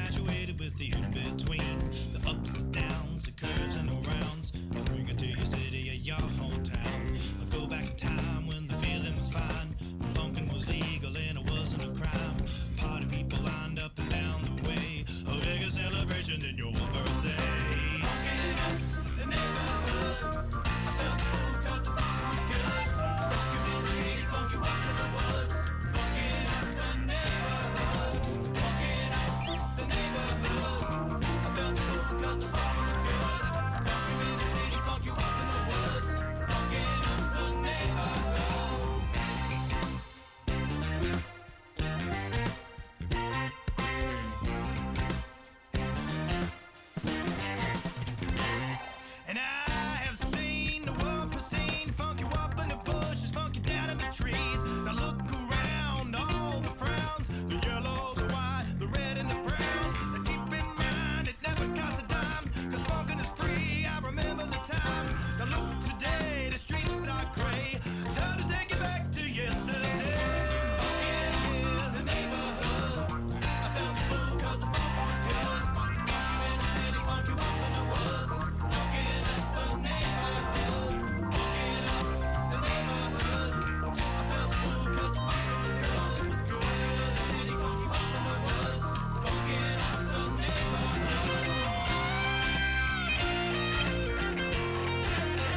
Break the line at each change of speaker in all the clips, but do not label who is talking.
infatuated with the in-between, the ups and downs, the curves and the rounds. I'll bring it to your city or your hometown. I'll go back in time when the feeling was fine, when funkin' was legal and it wasn't a crime. Party people lined up and down the way, a bigger celebration than your birthday. Funkin' up the neighborhood, I felt the fool 'cause the funkin' was good. Funk you in the city, funk you up in the woods. Funkin' up the neighborhood, funkin' up the neighborhood. I felt the fool 'cause the funkin' was good. Funk you in the city, funk you up in the woods. Funkin' up the neighborhood. And I have seen the world pristine, funk you up in the bushes, funk you down in the trees. Now look around, all the frowns, the yellow, the white, the red and the brown. And keep in mind, it never costs a dime, 'cause funkin' is free, I remember the time. Now look today, the streets are gray, time to take it back to yesterday. Funkin' in the neighborhood, I felt the fool 'cause the funkin' was good. Funk you in the city, funk you up in the woods. Funkin' up the neighborhood, funkin' up the neighborhood. I felt the fool 'cause the funkin' was good. It was good in the city, funk you up in the woods. Funkin' up the neighborhood.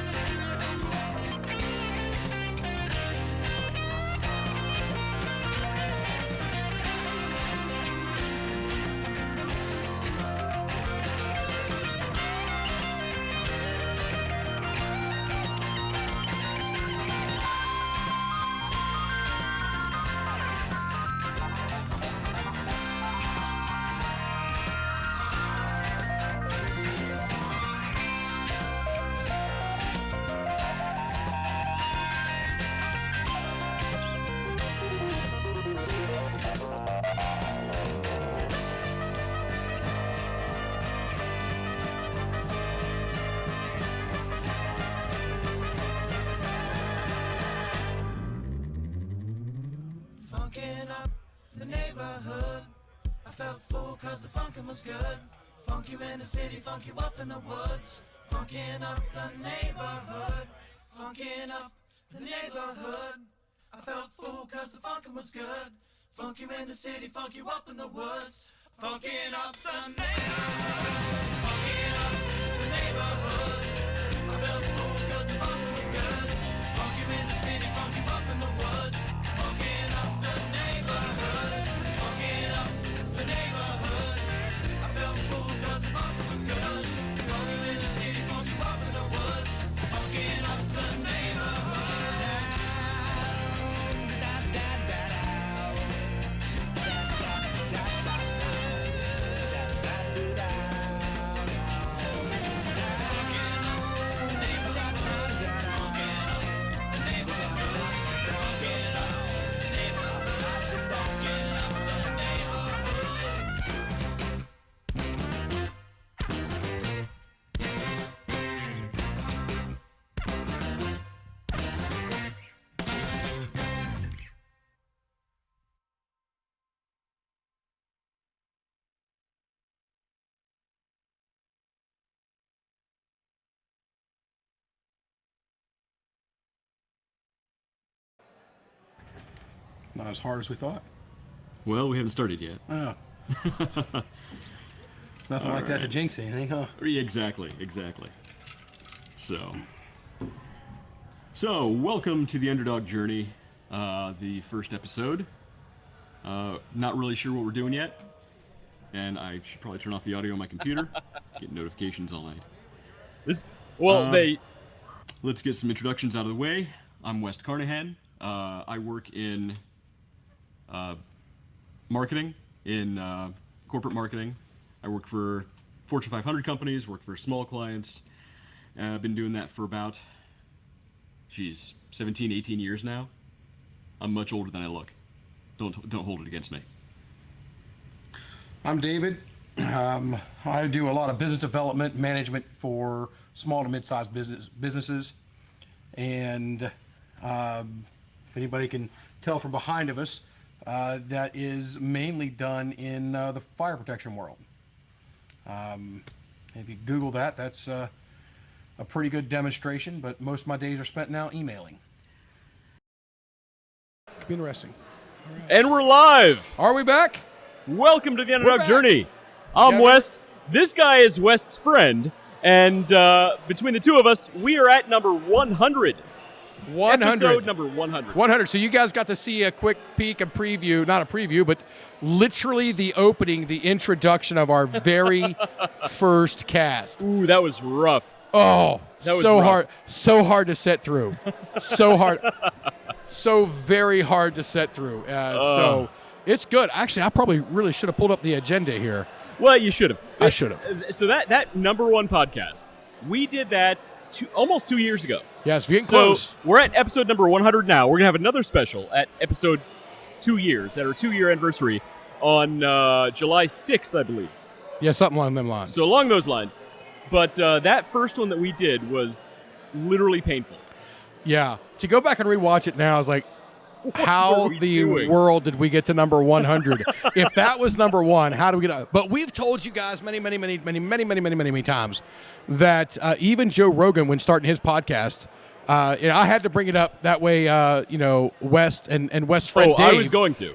Funkin' up the neighborhood, I felt full 'cause the funkin' was good. Funk you in the city, funk you up in the woods. Funkin' up the neighborhood, funkin' up the neighborhood. I felt full 'cause the funkin' was good. Funk you in the city, funk you up in the woods. Funkin' up the neighborhood, funkin' up the neighborhood. I felt full 'cause the funkin' was good. Funk you in the city, funk you up in the woods. Funkin' up the neighborhood, funkin' up the neighborhood. I felt full 'cause the funkin' was good. Funk you in the city, funk you up in the woods. Funkin' up the neighborhood. Da, da, da, da,
Not as hard as we thought.
Well, we haven't started yet.
Oh. Nothing like that to jinx anything, huh?
Exactly. So welcome to the Underdog Journey, the first episode. Not really sure what we're doing yet, and I should probably turn off the audio on my computer. Get notifications all night. Let's get some introductions out of the way. I'm West Carnahan. I work in marketing, in corporate marketing. I work for Fortune 500 companies, work for small clients. I've been doing that for about, 17, 18 years now. I'm much older than I look. Don't hold it against me.
I'm David. I do a lot of business development management for small to mid-sized businesses. And if anybody can tell from behind of us, that is mainly done in the fire protection world. If you Google that, that's a pretty good demonstration, but most of my days are spent now emailing. Could be interesting.
And we're live.
Are we back?
Welcome to the Underdog
back.
Journey. I'm
Yeah.
West. This guy is West's friend. And between the two of us, we are at number 100.
100.
Episode number 100.
100. So you guys got to see a quick peek, a preview, not a preview, but literally the opening, the introduction of our very first cast.
Ooh, that was rough.
Oh,
That was
so
rough.
hard. So hard to set through. So hard. So very hard to set through. So it's good. Actually, I probably really should have pulled up the agenda here.
Well, you should have.
I should have.
So that number one podcast, we did that almost 2 years ago.
Yes, we're getting
So
close.
we're at episode number 100 now. We're going to have another special at episode 2 years, at our 2-year anniversary on July 6th, I believe.
Yeah, something along them lines.
So along those lines. But that first one that we did was literally painful.
yeah, to go back and rewatch it now is like, how
were we
the
doing?
world did we get to number 100? If that was number one, how do we get? But we've told you guys many times that even Joe Rogan, when starting his podcast, I had to bring it up that way. West and West friend Dave.
I was going to.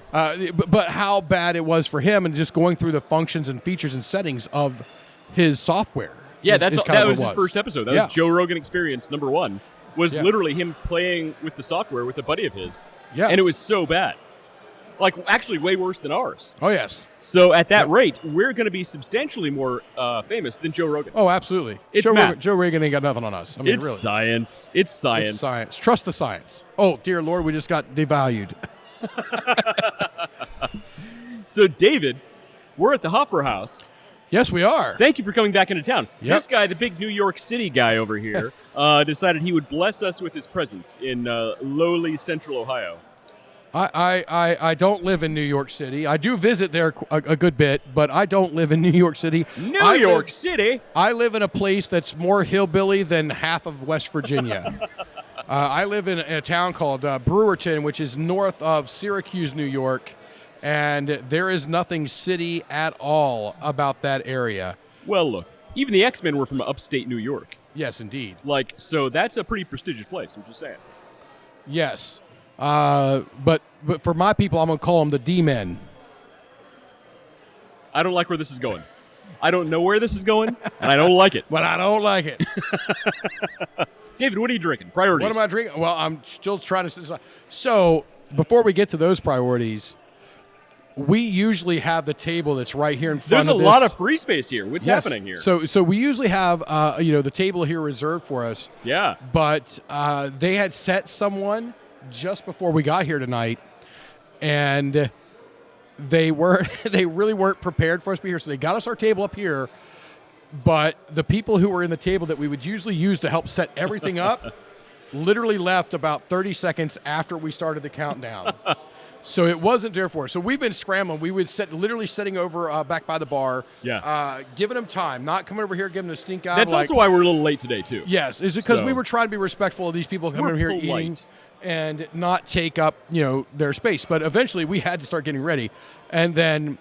But how bad it was for him, and just going through the functions and features and settings of his software.
Yeah,
is
that
kind of
was
what
his
it
first episode. That
Yeah.
was Joe Rogan Experience number 1. Was
Yeah.
literally him playing with the software with a buddy of his.
Yeah.
And it was so bad. Like, actually way worse than ours.
Oh yes.
So at that rate, we're going to be substantially more famous than Joe Rogan.
Oh, absolutely.
It's
Joe
math.
Rogan, Joe Rogan ain't got nothing on us. I mean,
it's
really.
science. It's science.
It's science. Trust the science. Oh, dear Lord, we just got devalued.
So, David, we're at the Hopper House.
Yes, we are.
Thank you for coming back into town.
Yep.
This guy, the big New York City guy over here, decided he would bless us with his presence in lowly Central Ohio.
I don't live in New York City. I do visit there a good bit, but I don't live in New York City.
New
I
York
live-
City?
I live in a place that's more hillbilly than half of West Virginia. I live in a town called Brewerton, which is north of Syracuse, New York, and there is nothing city at all about that area.
Well, look, even the X-Men were from upstate New York.
Yes, indeed.
Like, so that's a pretty prestigious place, I'm just saying.
Yes. But for my people, I'm going to call them the D-men.
I don't like where this is going. I don't know where this is going, and I don't like it.
But I don't like it.
David, what are you drinking? Priorities.
What am I drinking? Well, I'm still trying to decide. So before we get to those priorities, we usually have the table that's right here in front
There's a
of this.
lot of free space here. What's
Yes.
happening here?
So we usually have the table here reserved for us.
Yeah.
But they had set someone just before we got here tonight, and they really weren't prepared for us to be here. So they got us our table up here, but the people who were in the table that we would usually use to help set everything up literally left about 30 seconds after we started the countdown. So it wasn't there for us. So we've been scrambling. We would literally sitting over back by the bar, giving them time, not coming over here giving them a stink eye.
That's also why we're a little late today, too.
Yes, is it because
So-
we were trying to be respectful of these people coming
We're
over here
polite.
eating and not take up, their space. But eventually we had to start getting ready. And then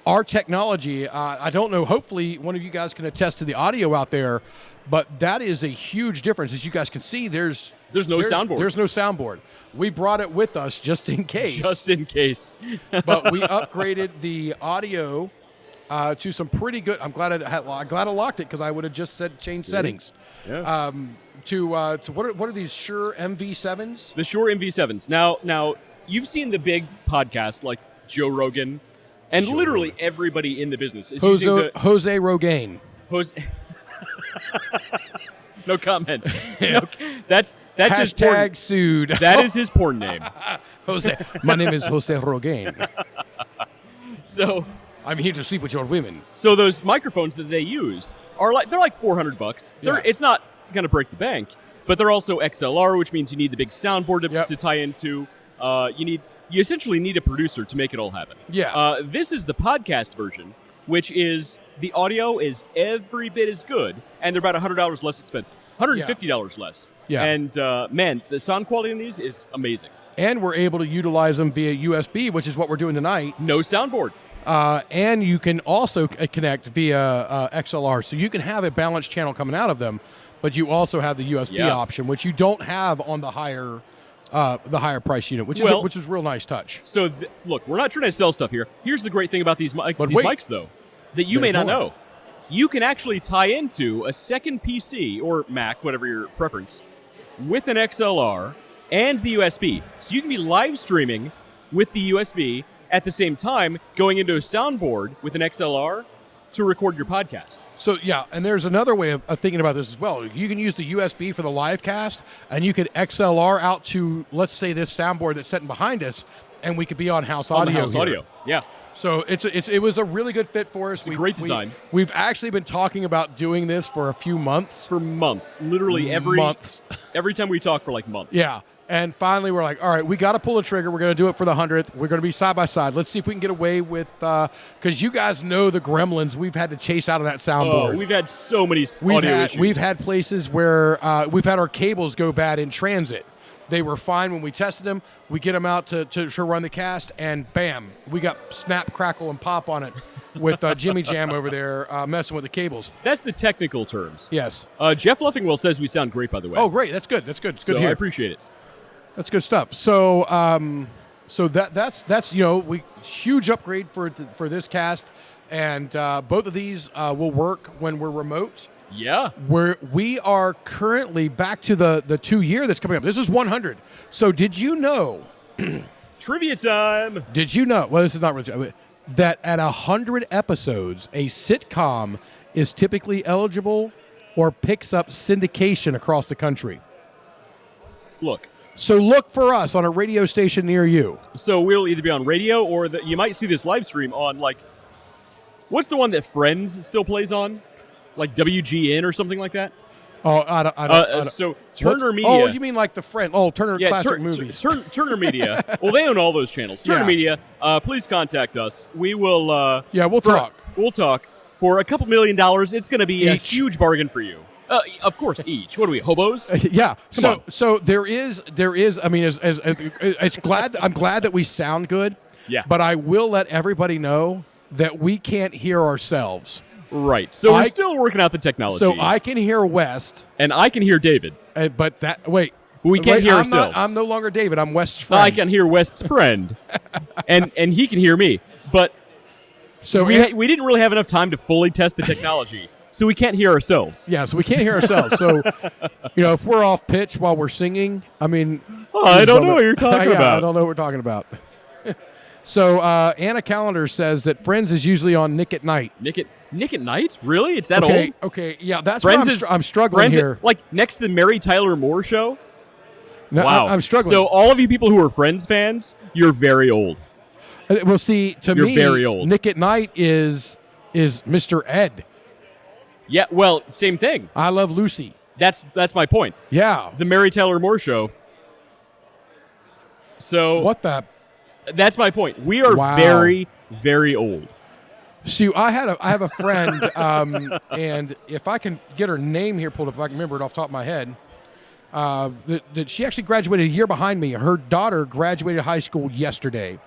our technology, I don't know, hopefully one of you guys can attest to the audio out there, but that is a huge difference. As you guys can see, there's
no soundboard.
There's no soundboard. We brought it with us just in case.
Just in case.
But we upgraded the audio to some pretty good. I'm glad I locked it because I would have just said change settings.
Yeah.
To what are these Shure MV7s?
The Shure MV7s. Now you've seen the big podcast like Joe Rogan, and
Joe
literally
Rogan.
everybody in the business is using the
Jose Rogaine.
No comment. No, that's his porn.
Hashtag sued.
That is his porn name.
Jose. My name is Jose Rogaine.
So
I'm here to sleep with your women.
So those microphones that they use are they're like $400.
Yeah.
It's not going to break the bank, but they're also XLR, which means you need the big soundboard to tie into. You essentially need a producer to make it all happen.
Yeah.
This is the podcast version, which is the audio is every bit as good, and they're about $100 less expensive, $150 less.
Yeah.
And man, the sound quality in these is amazing.
and we're able to utilize them via USB, which is what we're doing tonight.
No soundboard.
And you can also connect via XLR, so you can have a balanced channel coming out of them, but you also have the USB option, which you don't have on the higher price unit, which is real nice touch.
So look, we're not trying to sell stuff here. Here's the great thing about these mics, though, that you may not know. You can actually tie into a second PC or Mac, whatever your preference, with an XLR and the USB. So you can be live streaming with the USB at the same time, going into a soundboard with an XLR to record your podcast.
So, yeah, and there's another way of thinking about this as well. You can use the USB for the live cast, and you could XLR out to, let's say, this soundboard that's sitting behind us, and we could be on house audio.
Yeah.
So it was a really good fit for us.
It's a great design.
We've actually been talking about doing this for a few months.
For months. Literally every time we talk for like months.
Yeah. And finally, we're like, all right, we got to pull a trigger. We're going to do it for the 100th. We're going to be side by side. Let's see if we can get away with, because you guys know the gremlins we've had to chase out of that soundboard.
Oh, we've had so many audio issues.
We've had places where we've had our cables go bad in transit. They were fine when we tested them. We get them out to run the cast, and bam, we got snap, crackle, and pop on it with Jimmy Jam over there messing with the cables.
That's the technical terms.
Yes.
Jeff Leffingwell says we sound great, by the way.
Oh, great. That's good. That's good. It's good to hear.
I appreciate it.
That's good stuff. So, that's huge upgrade for this cast, and both of these will work when we're remote.
Yeah.
We are currently back to the 2 year that's coming up. This is 100. So did you know?
Trivia time.
Did you know? Well, this is not really that at 100 episodes, a sitcom is typically eligible or picks up syndication across the country.
Look.
So look for us on a radio station near you.
So we'll either be on radio or you might see this live stream on, like, what's the one that Friends still plays on? Like WGN or something like that?
Oh, I don't.
So Turner Media.
Oh, you mean like the Friend? Oh, Turner Classic Movies.
Turner Media. Well, they own all those channels. Turner Media. Please contact us. We will.
We'll talk.
We'll talk for a couple $1 million. It's going to be a huge bargain for you. Of course, each. What are we, hobos?
Yeah. So there is. I mean, I'm glad that we sound good.
Yeah.
But I will let everybody know that we can't hear ourselves.
Right. So we're still working out the technology.
So I can hear West.
And I can hear David.
But
we can't hear ourselves.
I'm no longer David. I'm West's friend.
I can hear West's friend. and he can hear me. But
so
we didn't really have enough time to fully test the technology. So we can't hear ourselves.
Yeah, so we can't hear ourselves. So, if we're off pitch while we're singing, I mean...
I don't know what you're talking about.
I don't know what we're talking about. So Anna Callender says that Friends is usually on Nick at Night.
Nick at Night? Really? It's that old?
Okay, yeah, that's Friends where I'm struggling here.
Like next to the Mary Tyler Moore Show?
No,
wow.
I'm struggling.
So all of you people who are Friends fans, you're very old.
Well, see,
you're very old.
Nick at Night is Mr. Ed.
Yeah, well, same thing.
I Love Lucy.
That's my point.
Yeah.
The Mary Tyler Moore Show. So
what the...
That's my point. We are very, very old.
See, I have a friend, and if I can get her name here pulled up, if I can remember it off the top of my head, that she actually graduated a year behind me. Her daughter graduated high school yesterday,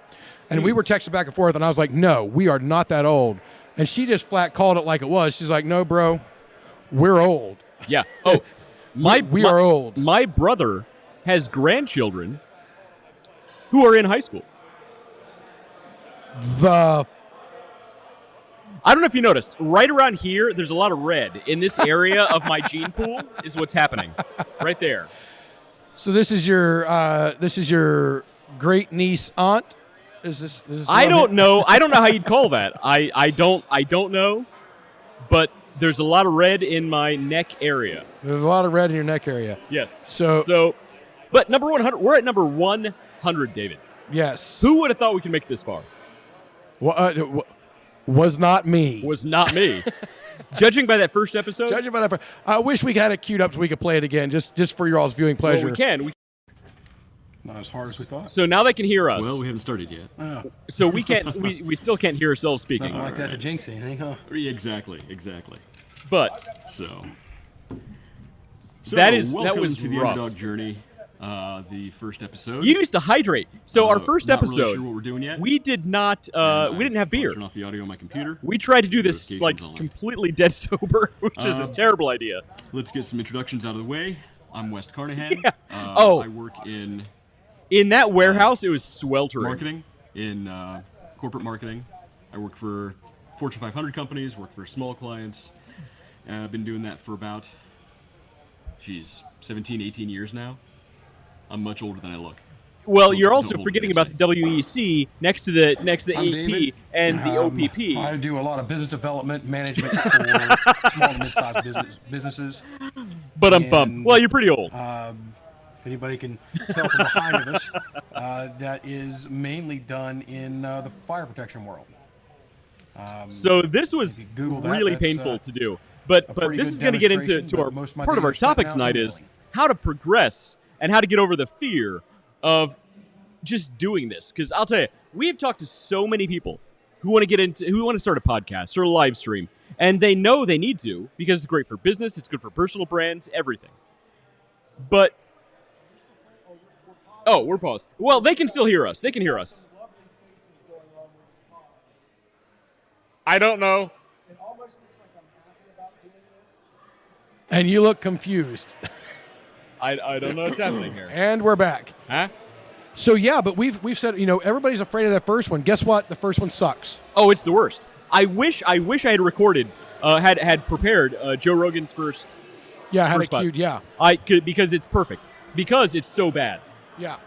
and we were texting back and forth, and I was like, no, we are not that old. And she just flat called it like it was. She's like, no, bro, we're old.
Yeah. Oh,
we are old.
My brother has grandchildren who are in high school.
I
don't know if you noticed, right around here, there's a lot of red. In this area of my gene pool is what's happening. Right there.
So this is your great niece aunt? Is this
I don't know. I don't know how you'd call that. I don't know. But there's a lot of red in my neck area.
There's a lot of red in your neck area.
Yes.
So
but number 100, we're at number 100, David.
Yes.
Who would have thought we could make it this far?
Well, was not me.
Was not me. Judging by that first episode?
Judging by that I wish we had it queued up so we could play it again, just for your all's viewing pleasure.
Well, we can.
Not as hard as we thought.
So now they can hear us.
Well, we haven't started yet.
Oh.
So we can't. we still can't hear ourselves speaking.
Nothing like that to jinx anything, huh?
Exactly.
But
So
that
welcome
was
to the
rough.
Underdog Journey. the first episode.
You used to hydrate. So our first
not
episode,
really sure what we're doing yet.
we did not. We didn't have beer.
Turn off the audio on my computer.
We tried to do this
Notifications
like
on.
completely dead sober, which is a terrible idea.
Let's get some introductions out of the way. I'm Wes Carnahan.
Yeah.
I work in
that warehouse, it was sweltering.
marketing, in corporate marketing. I work for Fortune 500 companies, work for small clients. I've been doing that for about, 17, 18 years now. I'm much older than I look.
Well, you're
Don't
also
hold
forgetting
it
about the WEC next to the
I'm
AP
David.
and the OPP.
I do a lot of business development management for small to mid-sized businesses.
But I'm bummed.
and,
Well, you're pretty old.
If anybody can tell from behind of us, that is mainly done in the fire protection world.
So this was
if you Google that,
really
that's,
painful to do. But
pretty
this
good
is going to get into
demonstration, but
our
most of my
part of
day
our
is spent
topic
out
tonight
in the
is
building.
how to progress and how to get over the fear of just doing this. Because I'll tell you, we have talked to so many people who want to start a podcast or a live stream, and they know they need to because it's great for business, it's good for personal brands, everything. But we're paused. Well, they can still hear us. They can hear us. I don't know.
And you look confused.
I don't know what's happening here.
And we're back.
Huh?
So yeah, but we've said, everybody's afraid of that first one. Guess what? The first one sucks.
Oh, it's the worst. I wish I had recorded, had prepared Joe Rogan's first.
Yeah, I had
First
it queued. Yeah,
I could because it's perfect. Because it's so bad.
yeah,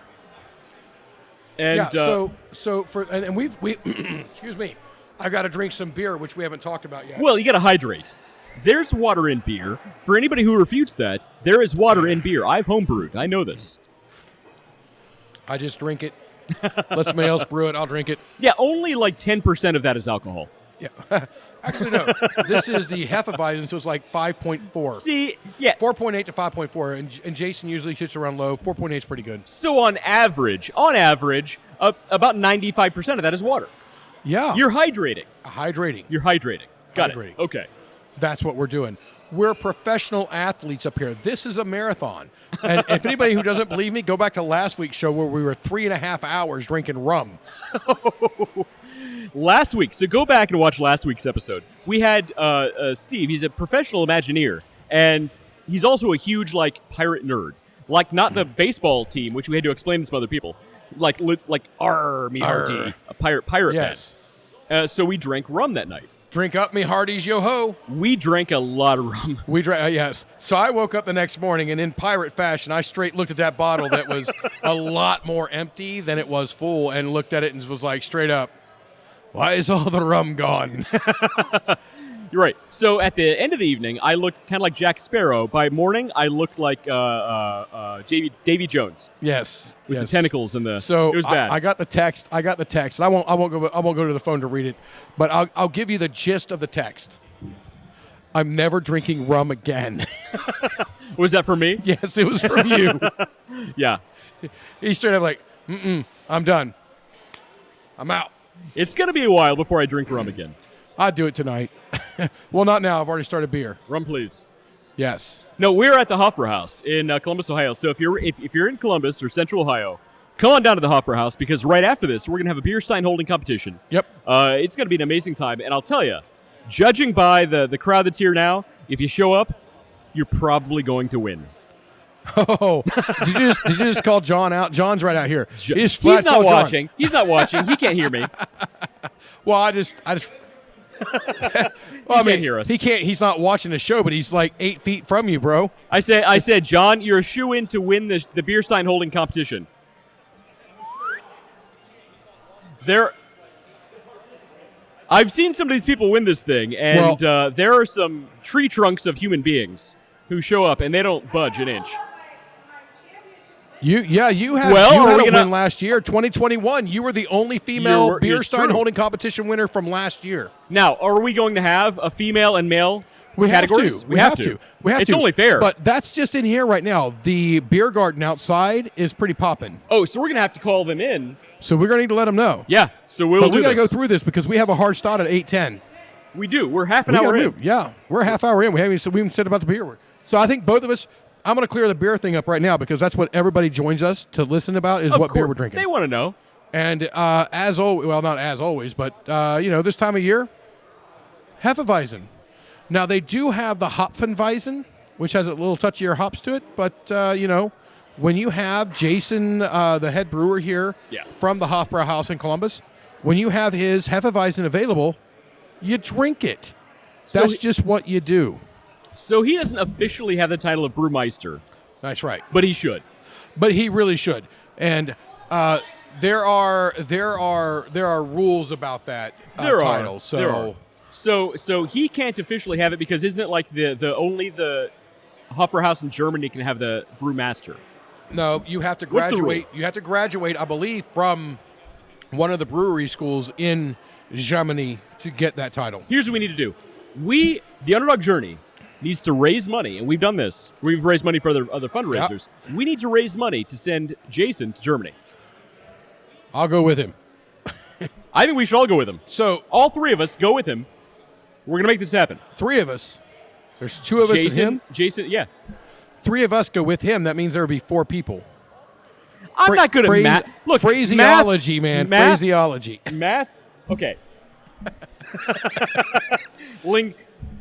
And
yeah. So for and we excuse me, I got to drink some beer, which we haven't talked about yet.
well, you got to hydrate. There's water in beer. For anybody who refutes that, there is water in beer. I've homebrewed. I know this.
I just drink it. Let somebody else brew it. I'll drink it.
Yeah, only like 10% of that is alcohol.
Yeah. Actually, no. This is the Hefeweizen, so it's like 5.4.
See, yeah.
4.8 to 5.4, and Jason usually sits around low. 4.8 is pretty good.
So on average, about 95% of that is water.
Yeah.
You're hydrating.
hydrating.
You're hydrating. Got
Hydrating.
it. Okay.
That's what we're doing. We're professional athletes up here. This is a marathon. And if anybody who doesn't believe me, go back to last week's show where we were 3.5 hours drinking rum.
Last week, so go back and watch last week's episode. We had Steve. He's a professional Imagineer, and he's also a huge pirate nerd. Like not the baseball team, which we had to explain to some other people. Like arr me hearty, a pirate
Yes.
fan. So we drank rum that night.
Drink up me hearties, yo-ho.
We drank a lot of rum.
We drank, yes. So I woke up the next morning, and in pirate fashion, I straight looked at that bottle that was a lot more empty than it was full, and looked at it and was like, straight up, why is all the rum gone?
You're right. So at the end of the evening, I looked kind of like Jack Sparrow. By morning, I looked like Davy Jones.
Yes.
With
yes.
the tentacles and the.
So
it was bad.
I got the text. And I won't go to the phone to read it, but I'll give you the gist of the text. I'm never drinking rum again.
Was that for me?
Yes, it was from you.
Yeah.
He straight up like, I'm done. I'm out.
It's going to be a while before I drink rum again.
I'd do it tonight. Well, not now. I've already started beer.
Rum, please.
Yes.
No, we're at the Hofbräu House in Columbus, Ohio. So if you're in Columbus or Central Ohio, come on down to the Hofbräu House because right after this, we're going to have a beer stein holding competition.
Yep.
It's going to be an amazing time. And I'll tell you, judging by the crowd that's here now, if you show up, you're probably going to win.
Oh, did you just call John out? John's right out here.
He's not watching. He's not watching. He can't hear me.
Well, I just. Well, I mean,
can't hear us.
He can't. He's not watching the show, but he's like 8 feet from you, bro.
I said, John, you're a shoo-in to win the beer stein holding competition. I've seen some of these people win this thing, and there are some tree trunks of human beings who show up, and they don't budge an inch.
You had a win last year, 2021. You were the only female beer stein holding competition winner from last year.
Now, are we going to have a female and male
We
categories?
have to. We have to.
It's only fair.
But that's just in here right now. The beer garden outside is pretty popping.
Oh, so we're going to have to call them in.
So we're going to need to let them know.
Yeah, so we
got to go through this because we have a hard start at 8:10.
We do. We're half an hour in.
Yeah, we're a half hour in. We haven't even said about the beer. So I think both of us, I'm going to clear the beer thing up right now because that's what everybody joins us to listen about is
Of
what beer
course,
we're drinking.
They want to know.
And as always, well, not as always, but this time of year, Hefeweizen. Now they do have the Hopfenweizen, which has a little touchier hops to it, but when you have Jason, the head brewer here from the Hofbrauhaus in Columbus, when you have his Hefeweizen available, you drink it. That's just what you do.
So he doesn't officially have the title of Brewmeister.
That's right.
But he should.
But he really should. And there are rules about that title.
So he can't officially have it because isn't it like only the Hofbrauhaus in Germany can have the Brewmaster?
No, you have to
What's the
graduate. You have to graduate, I believe, from one of the brewery schools in Germany to get that title.
Here's what we need to do. The Underdog Journey needs to raise money, and we've done this. We've raised money for other fundraisers. Yep. We need to raise money to send Jason to Germany.
I'll go with him.
I think we should all go with him.
So
all three of us go with him. We're going to make this happen.
Three of us. There's two of us and him.
Jason, yeah.
Three of us go with him. That means there would be four people.
I'm not good at math. Look,
phraseology, man. Phraseology.
Math? Okay.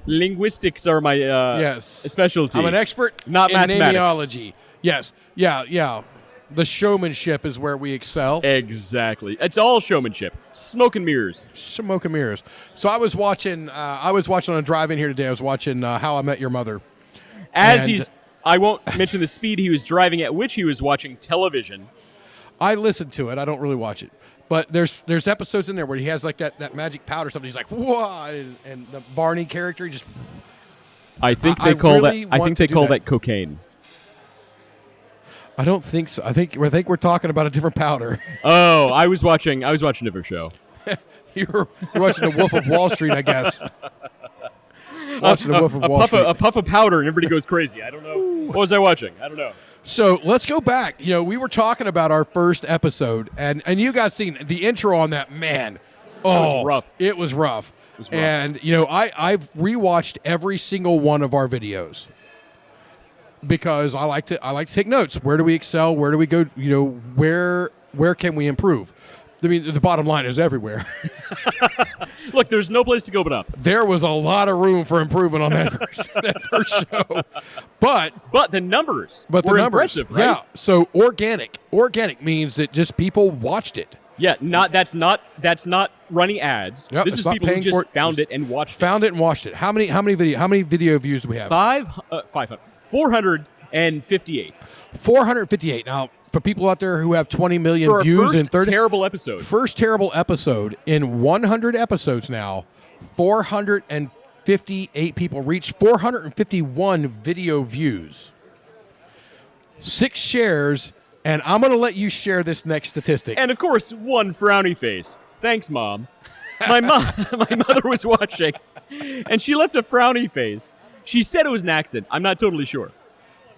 Linguistics are my specialty.
I'm an expert
not
in
mathematics.
Namiology. Yes. Yeah. The showmanship is where we excel.
Exactly. It's all showmanship. Smoke and mirrors.
Smoke and mirrors. So I was watching on a drive in here today. I was watching How I Met Your Mother.
I won't mention the speed he was driving at which he was watching television.
I listened to it. I don't really watch it. But there's episodes in there where he has like that magic powder or something. He's like, whoa, and the Barney character just.
I think they call that cocaine.
I don't think so. I think we're talking about a different powder.
Oh, I was watching a different show.
You're watching The Wolf of Wall Street, I guess. Watching The Wolf of Wall Street.
A puff of powder and everybody goes crazy. I don't know. What was I watching? I don't know.
So let's go back. We were talking about our first episode, and you guys seen the intro on that, man. Oh,
it was rough.
It was rough. And, I've rewatched every single one of our videos because I like to take notes. Where do we excel? Where do we go? Where can we improve? I mean, the bottom line is everywhere.
Look, there's no place to go but up.
There was a lot of room for improvement on that first show.
But the numbers were impressive, right?
Yeah. So organic. Organic means that just people watched it.
Yeah, that's not running ads.
Yep,
this is people who just found it and watched it.
How many video views do we have?
500. 458.
458. Now, for people out there who have 20 million
for
views in 30
terrible episode.
First terrible episode in 100 episodes now, 458 people reached 451 video views. 6 shares, and I'm going to let you share this next statistic.
And of course, 1 frowny face. Thanks, Mom. My mother was watching, and she left a frowny face. She said it was an accident. I'm not totally sure.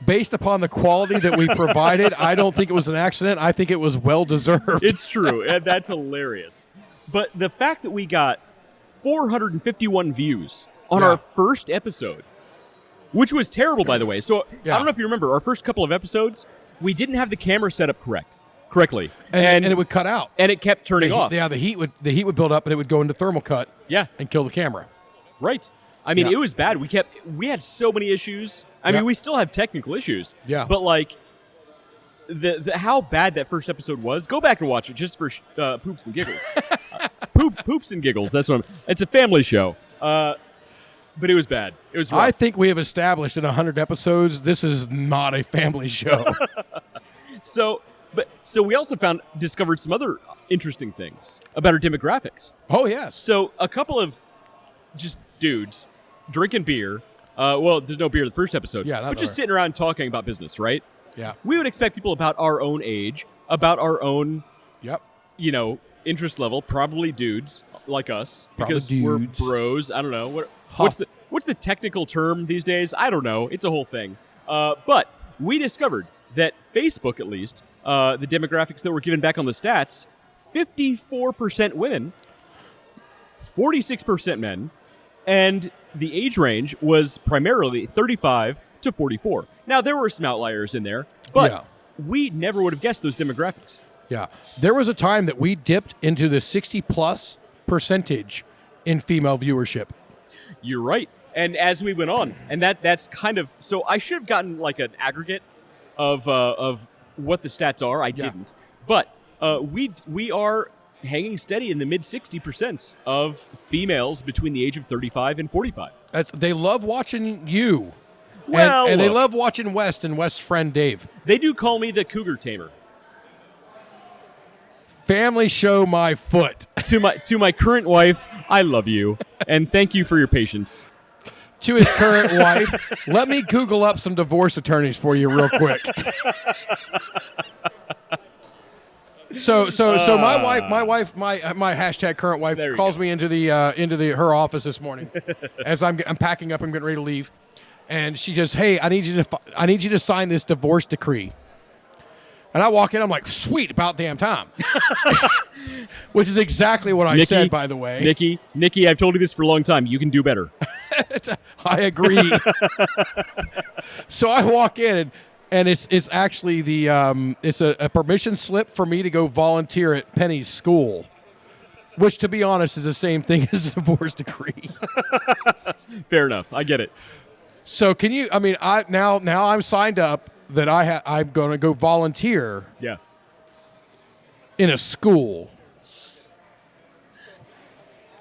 Based upon the quality that we provided, I don't think it was an accident. I think it was well-deserved.
It's true, and that's hilarious. But the fact that we got 451 views on our first episode, which was terrible, by the way. So I don't know if you remember, our first couple of episodes, we didn't have the camera set up correctly.
And it would cut out.
And it kept turning off.
Yeah, the heat would build up, and it would go into thermal cut and kill the camera.
Right. I mean, it was bad. We had so many issues. I mean, we still have technical issues.
Yeah.
But like, the how bad that first episode was. Go back and watch it just for poops and giggles. Poops and giggles. That's what it's a family show. But it was bad. It was rough.
I think we have established in 100 episodes this is not a family show.
So we also discovered some other interesting things about our demographics.
Oh yes.
So a couple of just dudes drinking beer. Well, there's no beer in the first episode.
Yeah,
but just sitting around talking about business, right?
Yeah.
We would expect people about our own age, about our own, interest level, probably dudes like us, because we're bros. I don't know what's the technical term these days. I don't know. It's a whole thing. But we discovered that Facebook, at least, the demographics that were given back on the stats, 54% women, 46% men. And the age range was primarily 35 to 44. Now, there were some outliers in there, but
Yeah.
we never would have guessed those demographics.
Yeah. There was a time that we dipped into the 60+ percentage in female viewership.
You're right. And as we went on, and that's kind of, so I should have gotten like an aggregate of what the stats are. I didn't. But we are hanging steady in the mid 60% of females between the age of 35 and 45.
They love watching you.
Well,
and they
look,
love watching West and West's friend Dave.
they do call me the cougar tamer.
Family show my foot.
To my current wife, I love you, and thank you for your patience.
To his current wife, let me Google up some divorce attorneys for you real quick. So my wife, my hashtag current wife
There you
calls
go.
me into her office this morning as I'm packing up. I'm getting ready to leave, and she just, hey, I need you to sign this divorce decree. And I walk in, I'm like, sweet, about damn time. Which is exactly what I said, by the way.
Nikki, I've told you this for a long time. You can do better.
I agree. So I walk in, and it's actually it's a permission slip for me to go volunteer at Penny's school, which, to be honest, is the same thing as a divorce decree.
Fair enough. I get it.
So can you? I mean, now I'm signed up that I'm going to go volunteer
Yeah.
in a school.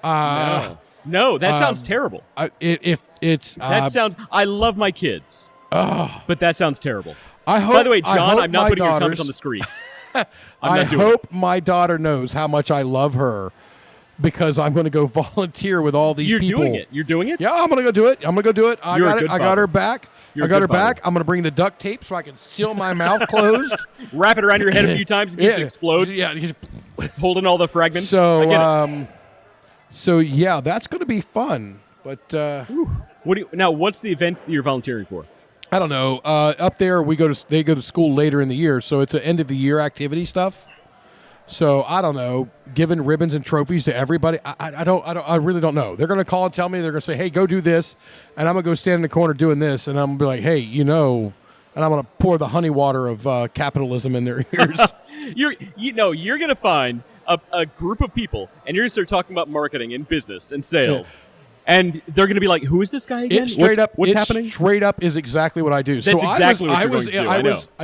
No, that sounds terrible.
If it's
That sounds. I love my kids, but that sounds terrible.
I hope.
By the way,
I
John,
hope
I'm not
my
putting your
daughters-
comments on the screen.
I hope my daughter knows how much I love her, because I'm going to go volunteer with all these
You're
people.
doing it. You're doing it.
Yeah, I'm going to go do it. I
You're a
got it.
good
I got
father.
her back.
You're
I
a
got
good
her back.
father.
I'm going to bring the duct tape so I can seal my mouth closed.
Wrap it around your head a few times in case it explodes.
Yeah.
Holding all the fragments.
So,
I get it.
so yeah, that's going to be fun. But
What's the event that you're volunteering for?
I don't know. Up there, they go to school later in the year, so it's an end of the year activity stuff. So I don't know, giving ribbons and trophies to everybody. I really don't know. They're going to call and tell me. They're going to say, "Hey, go do this," and I'm going to go stand in the corner doing this, and I'm going to be like, "Hey, and I'm going to pour the honey water of capitalism in their ears.
You're going to find a group of people, and you're going to start talking about marketing and business and sales. And they're going to be like, "Who is this guy again? What's happening?"
Straight up is exactly what I do.
That's exactly what you're going to do. I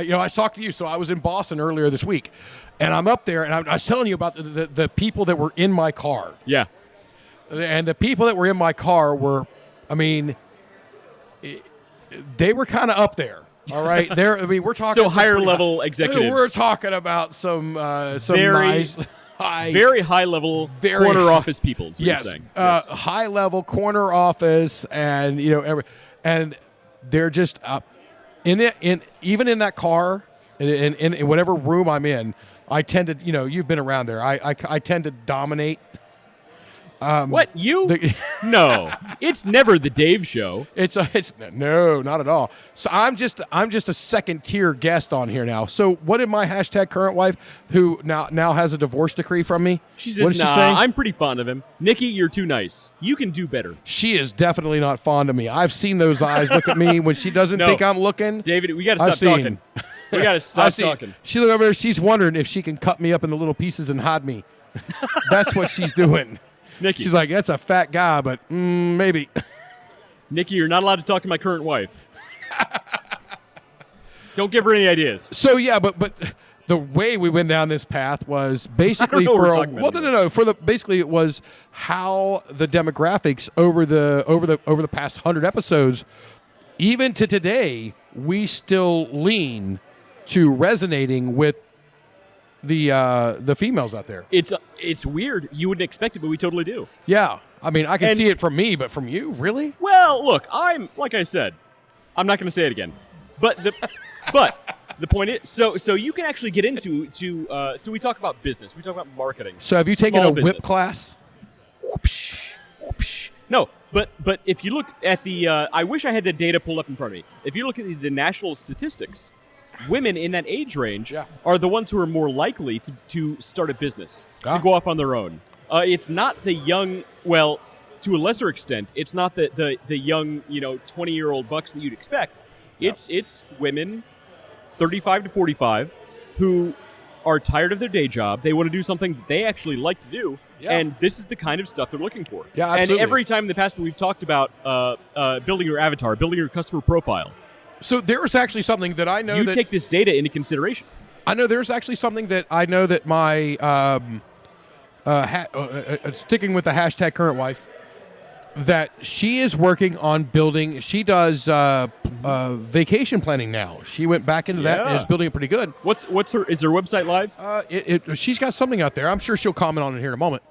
know.
I talked to you. So I was in Boston earlier this week, and I'm up there, and I was telling you about the people that were in my car.
Yeah.
And the people that were in my car were, they were kind of up there. All right, we're talking
higher level executives.
We're talking about some
very
nice.
Very high level corner office people. Is what
Yes,
you're saying. Yes.
high level corner office, and and they're just even in that car, in whatever room I'm in. I tend to, you've been around there. I tend to dominate.
What you? No, it's never the Dave Show.
It's no, not at all. So I'm just a second tier guest on here now. So what did my hashtag current wife, who now has a divorce decree from me?
She
what
says,
did she say?
I'm pretty fond of him. Nikki, you're too nice. You can do better.
She is definitely not fond of me. I've seen those eyes look at me when she doesn't
No.
think I'm looking.
David, we got to
I've
stop
seen.
talking. We got to stop talking.
She look over there. She's wondering if she can cut me up into little pieces and hide me. That's what she's doing.
Nikki.
She's like, that's a fat guy, but maybe.
Nikki, you're not allowed to talk to my current wife. Don't give her any ideas.
So yeah, but the way we went down this path was basically
know what
for
we're
a,
talking about
well,
anyway.
no. Basically it was how the demographics over the past 100 episodes, even to today, we still lean to resonating with the females out there.
It's weird. You wouldn't expect it, but we totally do.
Yeah, I mean, I can
And-
see it from me, but from you, really?
Well, look, like I said, I'm not going to say it again. But the point is, so you can actually get into so we talk about business, we talk about marketing.
So have you taken
small
a whip
business.
class?
Whoopsh, whoopsh. No, but if you look at the, I wish I had the data pulled up in front of me. If you look at the national statistics, women in that age range are the ones who are more likely to start a business, to go off on their own. It's not the young, well, to a lesser extent, it's not the young, 20-year-old bucks that you'd expect. It's women 35 to 45 who are tired of their day job. They want to do something that they actually like to do, and this is the kind of stuff they're looking for.
Yeah, absolutely.
And every time in the past that we've talked about building your avatar, building your customer profile,
So there was actually something that I know
you
that
take this data into consideration.
I know there's actually something that I know that my sticking with the hashtag current wife, that she is working on building. She does vacation planning now. She went back into that and is building it pretty good.
What's her? Is her website live?
She's got something out there. I'm sure she'll comment on it here in a moment.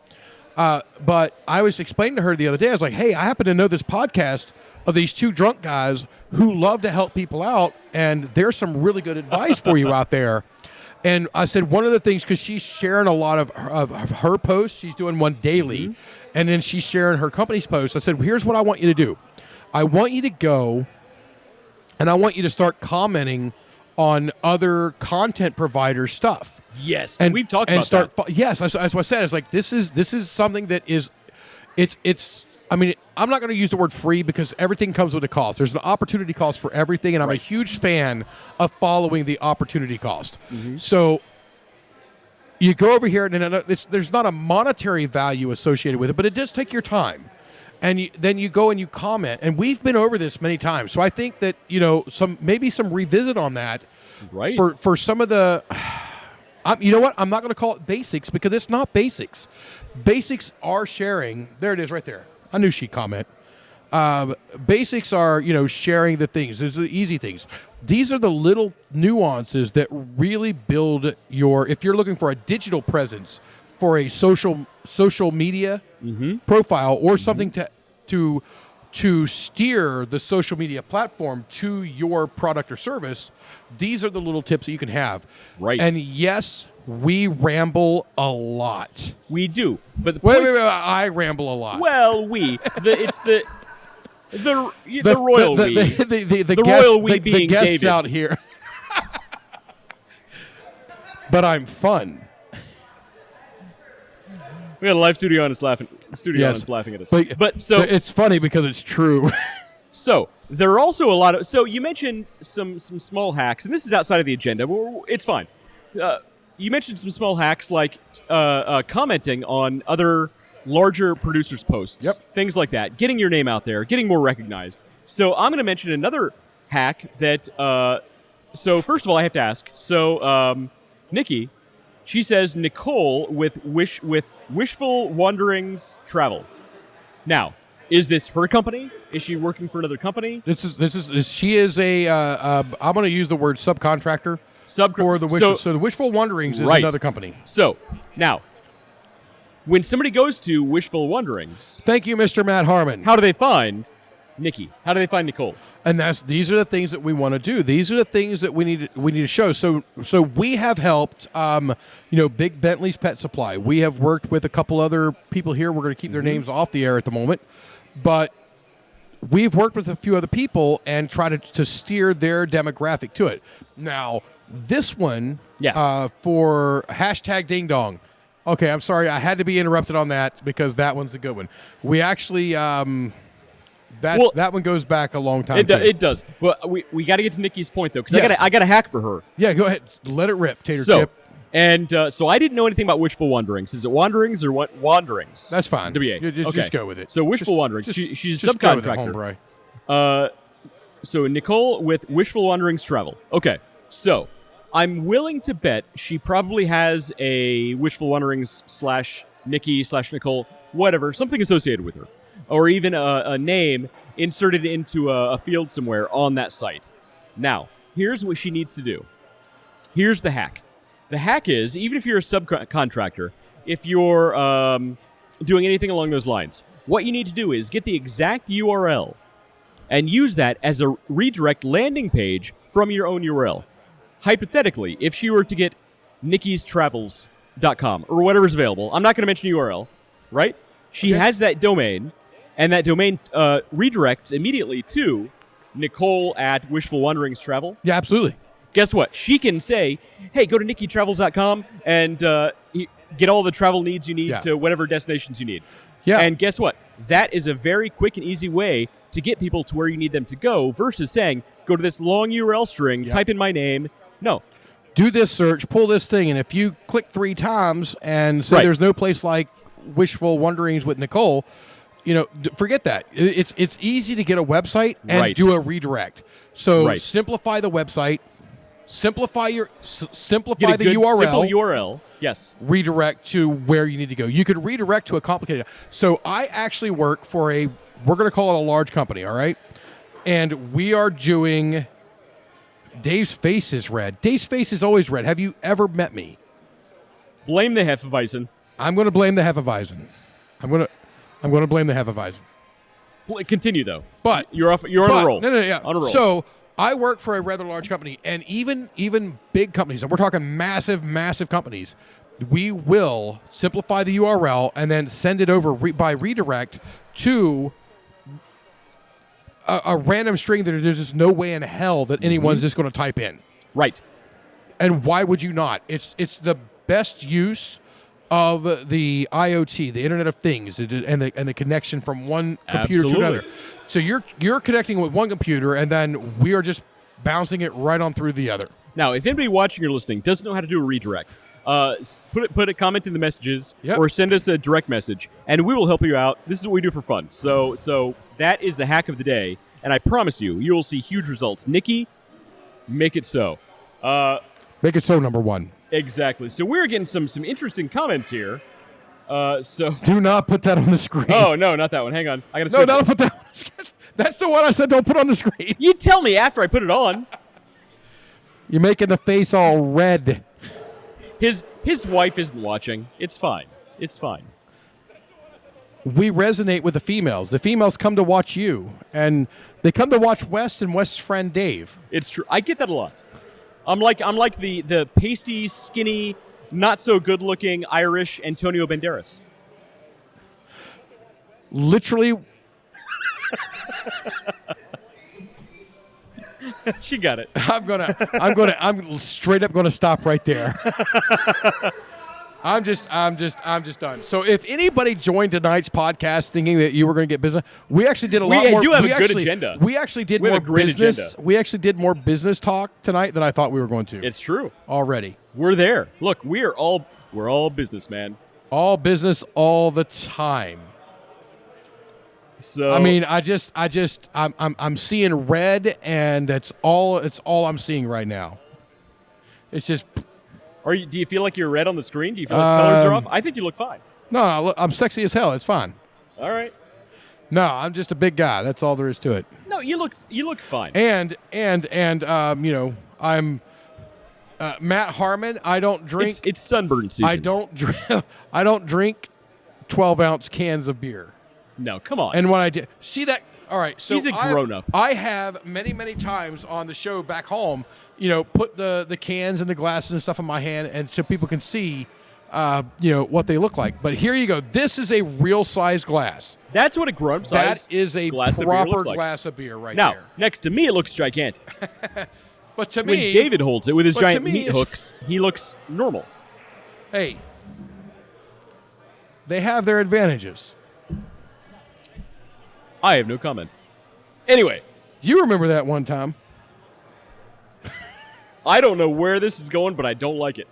But I was explaining to her the other day, I was like, hey, I happen to know this podcast of these two drunk guys who love to help people out, and there's some really good advice for you out there. And I said one of the things, because she's sharing a lot of her posts, she's doing one daily, and then she's sharing her company's posts. I said, here's what I want you to do. I want you to go, and I want you to start commenting on other content providers' stuff.
Yes, and we've talked about that.
Yes, that's what I said. It's like this is something that is, it's. I mean, I'm not going to use the word free because everything comes with a cost. There's an opportunity cost for everything, and I'm a huge fan of following the opportunity cost. So you go over here, and there's not a monetary value associated with it, but it does take your time. And then you go and you comment, and we've been over this many times. So I think that some revisit on that,
right?
For some of the. You know what? I'm not going to call it basics because it's not basics. Basics are sharing. There it is right there. I knew she'd comment. Basics are, sharing the things. These are the easy things. These are the little nuances that really build if you're looking for a digital presence for a social media profile or something to steer the social media platform to your product or service, these are the little tips that you can have.
Right.
And yes, we ramble a lot.
We do. But the
wait, I ramble a lot.
Well, it's the royal we.
The
royal we being
the guests
David.
Out here. But I'm fun.
We got a live studio audience laughing. Laughing at us. But so
it's funny because it's true.
So there are also a lot of. So you mentioned some small hacks, and this is outside of the agenda. But it's fine. You mentioned some small hacks like commenting on other larger producers' posts, things like that, getting your name out there, getting more recognized. So I'm going to mention another hack that. So first of all, I have to ask. So Nikki. She says Nicole with Wishful Wanderings Travel. Now, is this her company? Is she working for another company?
She is a. I'm going to use the word subcontractor for the Wish. So the Wishful Wanderings is another company.
So now, when somebody goes to Wishful Wanderings,
thank you, Mr. Matt Harmon.
How do they find Nikki? How do they find Nicole?
And these are the things that we want to do. These are the things that we need to show. So we have helped, Big Bentley's Pet Supply. We have worked with a couple other people here. We're going to keep their names off the air at the moment, but we've worked with a few other people and tried to steer their demographic to it. Now, this one, for hashtag Ding Dong. Okay, I'm sorry, I had to be interrupted on that because that one's a good one. We actually. That one goes back a long time.
It does. Well, we got to get to Nikki's point though, because I got a hack for her.
Yeah, go ahead. Let it rip, Tater Chip.
And so I didn't know anything about Wishful Wanderings. Is it Wanderings or what? Wanderings.
That's fine.
WA.
Just go with it.
So Wishful Wanderings. She's a
just go with it,
subcontractor.
hombre.
So Nicole with Wishful Wanderings Travel. Okay. So I'm willing to bet she probably has a Wishful Wanderings / Nikki / Nicole, whatever, something associated with her. Or even a name inserted into a field somewhere on that site. Now, here's what she needs to do. Here's the hack. The hack is, even if you're a subcontractor, if you're doing anything along those lines, what you need to do is get the exact URL and use that as a redirect landing page from your own URL. Hypothetically, if she were to get nickistravels.com or whatever's available, I'm not going to mention URL, right? She has that domain. And that domain redirects immediately to Nicole at Wishful Wanderings Travel.
Yeah, absolutely.
Guess what? She can say, hey, go to nickitravels.com and get all the travel needs you need to whatever destinations you need.
Yeah.
And guess what? that is a very quick and easy way to get people to where you need them to go versus saying, go to this long URL string, type in my name. No.
Do this search, pull this thing, and if you click 3 times and say there's no place like Wishful Wonderings with Nicole, forget that. It's easy to get a website and do a redirect. So simplify the website, simplify the URL.
Simple URL. Yes.
Redirect to where you need to go. You could redirect to a complicated. So I actually work for we're going to call it a large company, all right? And we are doing. Dave's face is red. Dave's face is always red. Have you ever met me?
Blame the Hefeweizen.
I'm going to blame the Hefeweizen. I'm going to blame the Hefeweizen.
Continue though.
But
you're on a roll.
No, yeah.
On a roll.
So I work for a rather large company, and even big companies, and we're talking massive companies. We will simplify the URL and then send it over by redirect to a random string that there's just no way in hell that anyone's just going to type in.
Right.
And why would you not? It's the best use of the IoT, the Internet of Things, and the connection from one computer to another. So you're connecting with one computer, and then we are just bouncing it right on through the other.
Now, if anybody watching or listening doesn't know how to do a redirect, put a comment in the messages or send us a direct message, and we will help you out. This is what we do for fun. So that is the hack of the day, and I promise you will see huge results. Nikki, make it so.
Make it so, number 1.
Exactly. So we're getting some interesting comments here.
Do not put that on the screen.
Oh, no, not that one. Hang on. I gotta
No, don't put that on the screen. That's the one I said don't put on the screen.
You tell me after I put it on.
You're making the face all red.
His wife isn't watching. It's fine. It's fine.
We resonate with the females. The females come to watch you, and they come to watch West and West's friend Dave.
It's true. I get that a lot. I'm like the pasty, skinny, not so good looking Irish Antonio Banderas.
Literally.
She got it.
I'm straight up gonna stop right there. I'm just done. So if anybody joined tonight's podcast thinking that you were going to get business, we actually did a lot more.
We do have a good agenda.
We actually did more business. Agenda. We actually did more business talk tonight than I thought we were going to.
It's true.
Already.
We're there. Look, we're all business, man.
All business all the time.
So
I mean, I'm seeing red, and that's all. It's all I'm seeing right now. It's just.
Do you feel like you're red on the screen? Do you feel like colors are off? I think you look fine.
No, I'm sexy as hell. It's fine.
All right.
No, I'm just a big guy. That's all there is to it.
No, you look fine.
And I'm Matt Harmon. I don't drink.
It's sunburn season.
I don't drink 12-ounce cans of beer.
No, come on.
And when I did, see that. All right, so
he's a grown-up.
I have many times on the show back home, put the cans and the glasses and stuff in my hand, and so people can see, what they look like. But here you go. This is a real size glass.
That's what a grown size.
That is a proper glass of beer right
now,
there. Now,
next to me, it looks gigantic.
But to me,
when David holds it with his giant meat hooks, he looks normal.
Hey, they have their advantages.
I have no comment. Anyway.
You remember that one time.
I don't know where this is going, but I don't like it.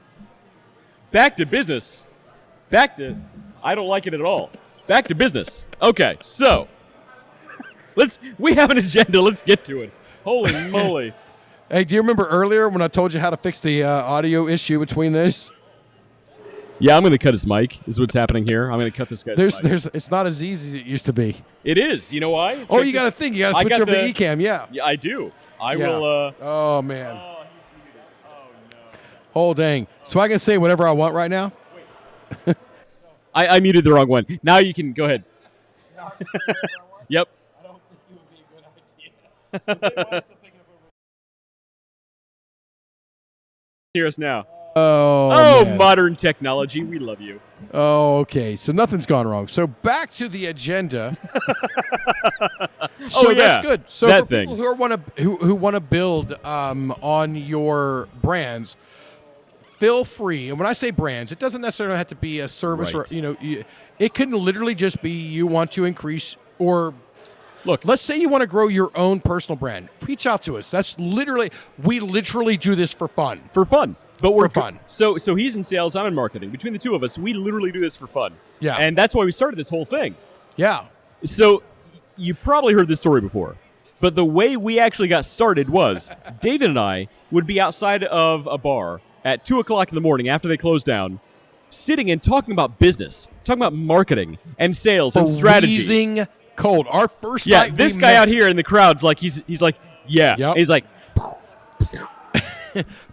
Back to business. I don't like it at all. Back to business. Okay, so. We have an agenda. Let's get to it. Holy moly.
Hey, do you remember earlier when I told you how to fix the audio issue between these?
Yeah, I'm going to cut his mic. Is what's happening here. I'm going to cut this guy's mic.
It's not as easy as it used to be.
It is. You know why?
Oh, you got to think. You got to switch over to Ecamm. Yeah.
Yeah, I do. I will.
Oh man.
Oh, he's muted. Oh no.
Oh dang. So I can say whatever I want right now.
I muted the wrong one. Now you can go ahead. Yep.
I don't think it would be a good idea.
Hear us now.
Oh, man.
Modern technology. We love you.
Oh, okay. So nothing's gone wrong. So back to the agenda. So that's good. So
that
for people who want to build on your brands, feel free. And when I say brands, it doesn't necessarily have to be a service
Right.
or, it can literally just be you want to increase or
Look,
let's say you want to grow your own personal brand. Reach out to us. We literally do this for fun.
for fun. But we're
For fun.
So he's in sales, I'm in marketing. Between the two of us, we literally do this for fun.
Yeah.
And that's why we started this whole thing.
Yeah.
So you probably heard this story before. But the way we actually got started was David and I would be outside of a bar at 2 o'clock in the morning after they closed down, sitting and talking about business, talking about marketing and sales and strategy.
Freezing cold. Our first
Yeah,
night
this
we
guy
met-
out here in the crowd's like, he's like, yeah.
Yep.
And he's like,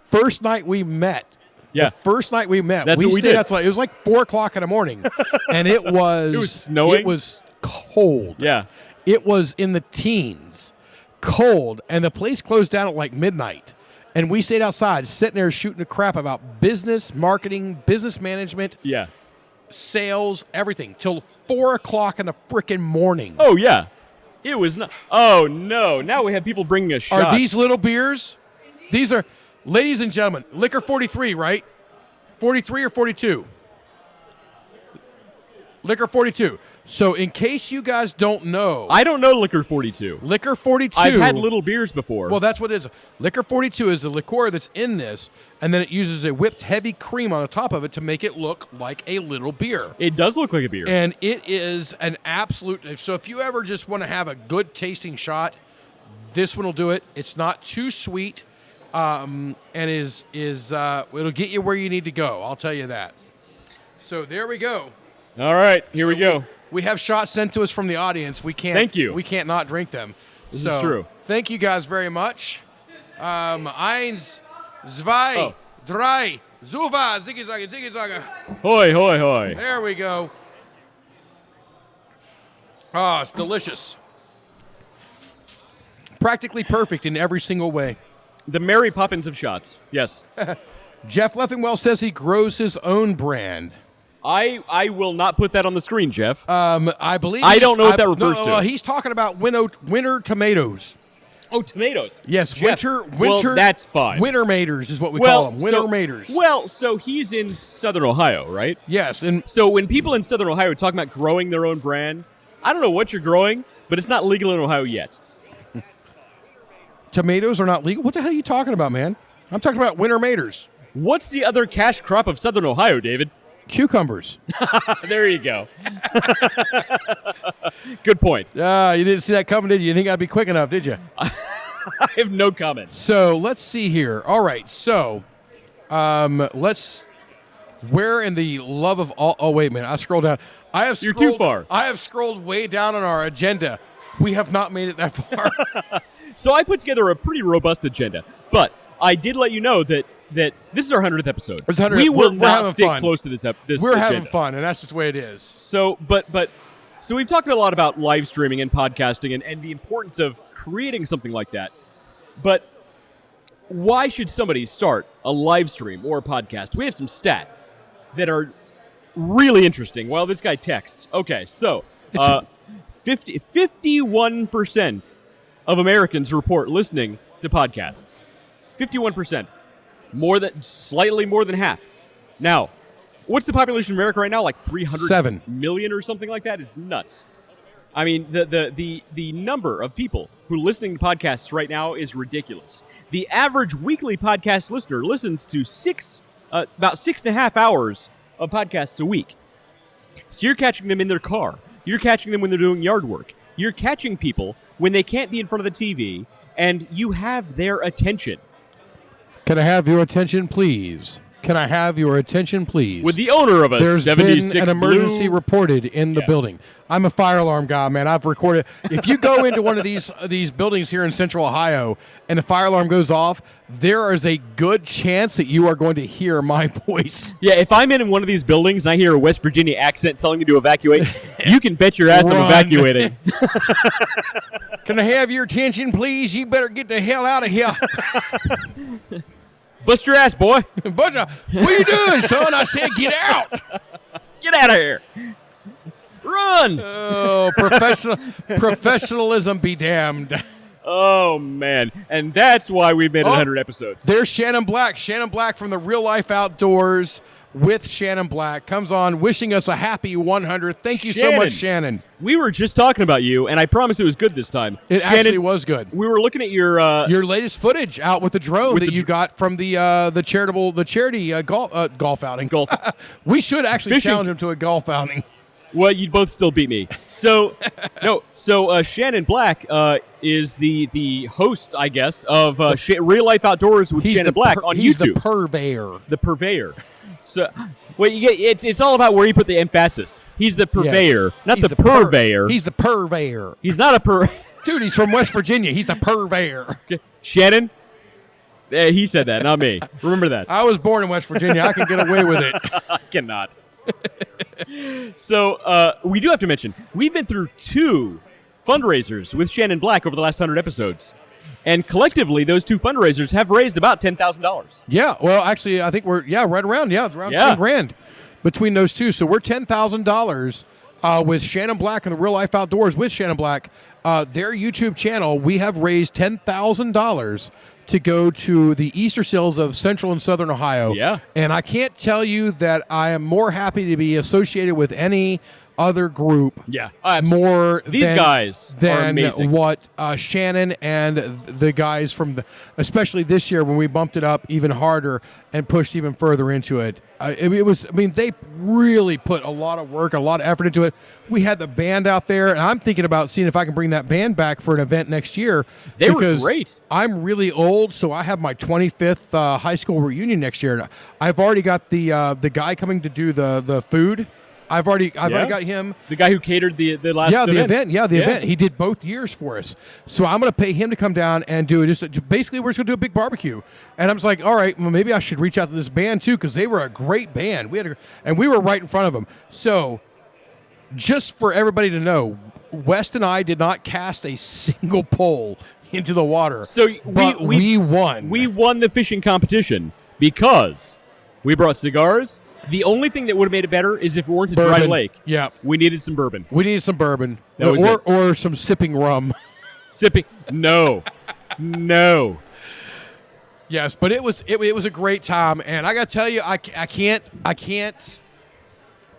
First night we met.
yeah.
The first night we met.
That's what we
stayed
did.
out till it was like 4 o'clock in the morning. And it was
It was snowing.
It was cold.
Yeah.
It was in the teens. Cold. And the place closed down at like midnight. And we stayed outside sitting there shooting the crap about business, marketing, business management,
Yeah.
sales, everything till 4 o'clock in the frickin' morning.
Oh, yeah. It was not. Oh, no. Now we have people bringing us shots.
Are these little beers? These are, ladies and gentlemen, Liquor 43, right? 43 or 42? Liquor 42. So in case you guys don't know,
I don't know Liquor 42.
Liquor 42.
I've had little beers before.
Well, that's what it is. Liquor 42 is the liqueur that's in this, and then it uses a whipped heavy cream on the top of it to make it look like a little beer.
It does look like a beer.
And it is an absolute. So if you ever just want to have a good tasting shot, this one will do it. It's not too sweet, and it'll get you where you need to go. I'll tell you that. So there we go.
All right, here we go.
We have shots sent to us from the audience. We can't.
Thank you.
We can't not drink them.
This is true.
Thank you guys very much. Eins, zwei,
Oh.
drei, Zuva, ziggy zaggy, ziggy zagga.
Hoi, hoi, hoi.
There we go. Oh, it's delicious. Practically perfect in every single way.
The Mary Poppins of shots. Yes.
Jeff Leffingwell says he grows his own brand.
I will not put that on the screen, Jeff.
I believe.
I don't know what that refers to.
He's talking about winter tomatoes.
Oh, tomatoes.
Yes,
Jeff,
winter.
Well, that's fine.
Winter maters is what we call them. Winter maters.
Well, so he's in Southern Ohio, right?
Yes, and
So when people in Southern Ohio are talking about growing their own brand, I don't know what you're growing, but it's not legal in Ohio yet.
tomatoes are not legal. What the hell are you talking about, man? I'm talking about winter maters.
What's the other cash crop of Southern Ohio, David?
Cucumbers.
There you go. Good point.
You didn't see that coming, did you? You think I'd be quick enough, did you?
I have no comments.
So let's see here. All right, so let's. Where in the love of all? Oh wait, man, I scrolled down.
You're too far.
I have scrolled way down on our agenda. We have not made it that far.
So I put together a pretty robust agenda, but I did let you know that this is our 100th episode.
It's 100th.
We will
We're
not
having
stick
fun.
close to this this
We're
agenda.
having fun, and that's just the way it is.
So, so we've talked a lot about live streaming and podcasting and the importance of creating something like that. But why should somebody start a live stream or a podcast? We have some stats that are really interesting while this guy texts. Okay, so 51% of Americans report listening to podcasts. 51%. Slightly more than half. Now, what's the population of America right now? Like 300 million or something like that? It's nuts. I mean, the number of people who are listening to podcasts right now is ridiculous. The average weekly podcast listener listens to about 6.5 hours of podcasts a week. So you're catching them in their car. You're catching them when they're doing yard work. You're catching people when they can't be in front of the TV, and you have their attention.
Can I have your attention, please? Can I have your attention, please?
With the owner of a
There's
76
been an emergency
blue...
reported in the building. I'm a fire alarm guy, man. I've recorded. If you go into one of these buildings here in Central Ohio and the fire alarm goes off, there is a good chance that you are going to hear my voice.
Yeah, if I'm in one of these buildings and I hear a West Virginia accent telling me to evacuate, you can bet your ass I'm
Run.
evacuating.
Can I have your attention, please? You better get the hell out of here.
Bust your ass, boy.
What are you doing, son? I said get out.
Get out of here. Run.
Oh, professionalism be damned.
Oh, man. And that's why we made 100 episodes.
There's Shannon Black. Shannon Black from the Real Life Outdoors with Shannon Black comes on wishing us a happy 100. Thank you so much, Shannon.
We were just talking about you, and I promise it was good this time.
It
Shannon,
actually was good.
We were looking at your
latest footage out with the drone that you got from the charity golf outing.
Golf.
We should actually
Fishing.
challenge him to a golf outing.
Well, you'd both still beat me. So, Shannon Black is the host, I guess, of Real Life Outdoors with Shannon Black on
he's
YouTube.
The purveyor.
The purveyor. So, well, you get it's all about where you put the emphasis. He's the purveyor, not
He's
the purveyor.
He's the purveyor.
He's not a
Dude, he's from West Virginia. He's the purveyor.
Shannon? He said that, not me. Remember that.
I was born in West Virginia. I can get away with it.
I cannot. So, we do have to mention, we've been through 2 fundraisers with Shannon Black over the last 100 episodes. And collectively, those 2 fundraisers have raised about $10,000.
Yeah, well, actually, I think we're right around 10 grand between those 2. So we're $10,000 with Shannon Black and the Real Life Outdoors with Shannon Black. Their YouTube channel, we have raised $10,000 to go to the Easter seals of Central and Southern Ohio.
Yeah,
and I can't tell you that I am more happy to be associated with any other group.
Yeah,
more
these guys are
than
amazing.
What Shannon and the guys from especially this year when we bumped it up even harder and pushed even further into it. They really put a lot of work, a lot of effort into it. We had the band out there, and I'm thinking about seeing if I can bring that band back for an event next year.
They were great.
I'm really old, so I have my 25th high school reunion next year. I've already got the guy coming to do the food. I've already got him.
The guy who catered the last
event. The event. He did both years for us. So I'm going to pay him to come down and do it. Basically, we're just going to do a big barbecue. And I'm just like, all right, well, maybe I should reach out to this band too because they were a great band. And we were right in front of them. So just for everybody to know, West and I did not cast a single pole into the water.
So
we won.
We won the fishing competition because we brought cigars. The only thing that would have made it better is if it weren't a dry lake.
Yeah.
We needed some bourbon.
That was it. Or some sipping rum.
Sipping? No. No.
Yes, but it was a great time, and I got to tell you, I can't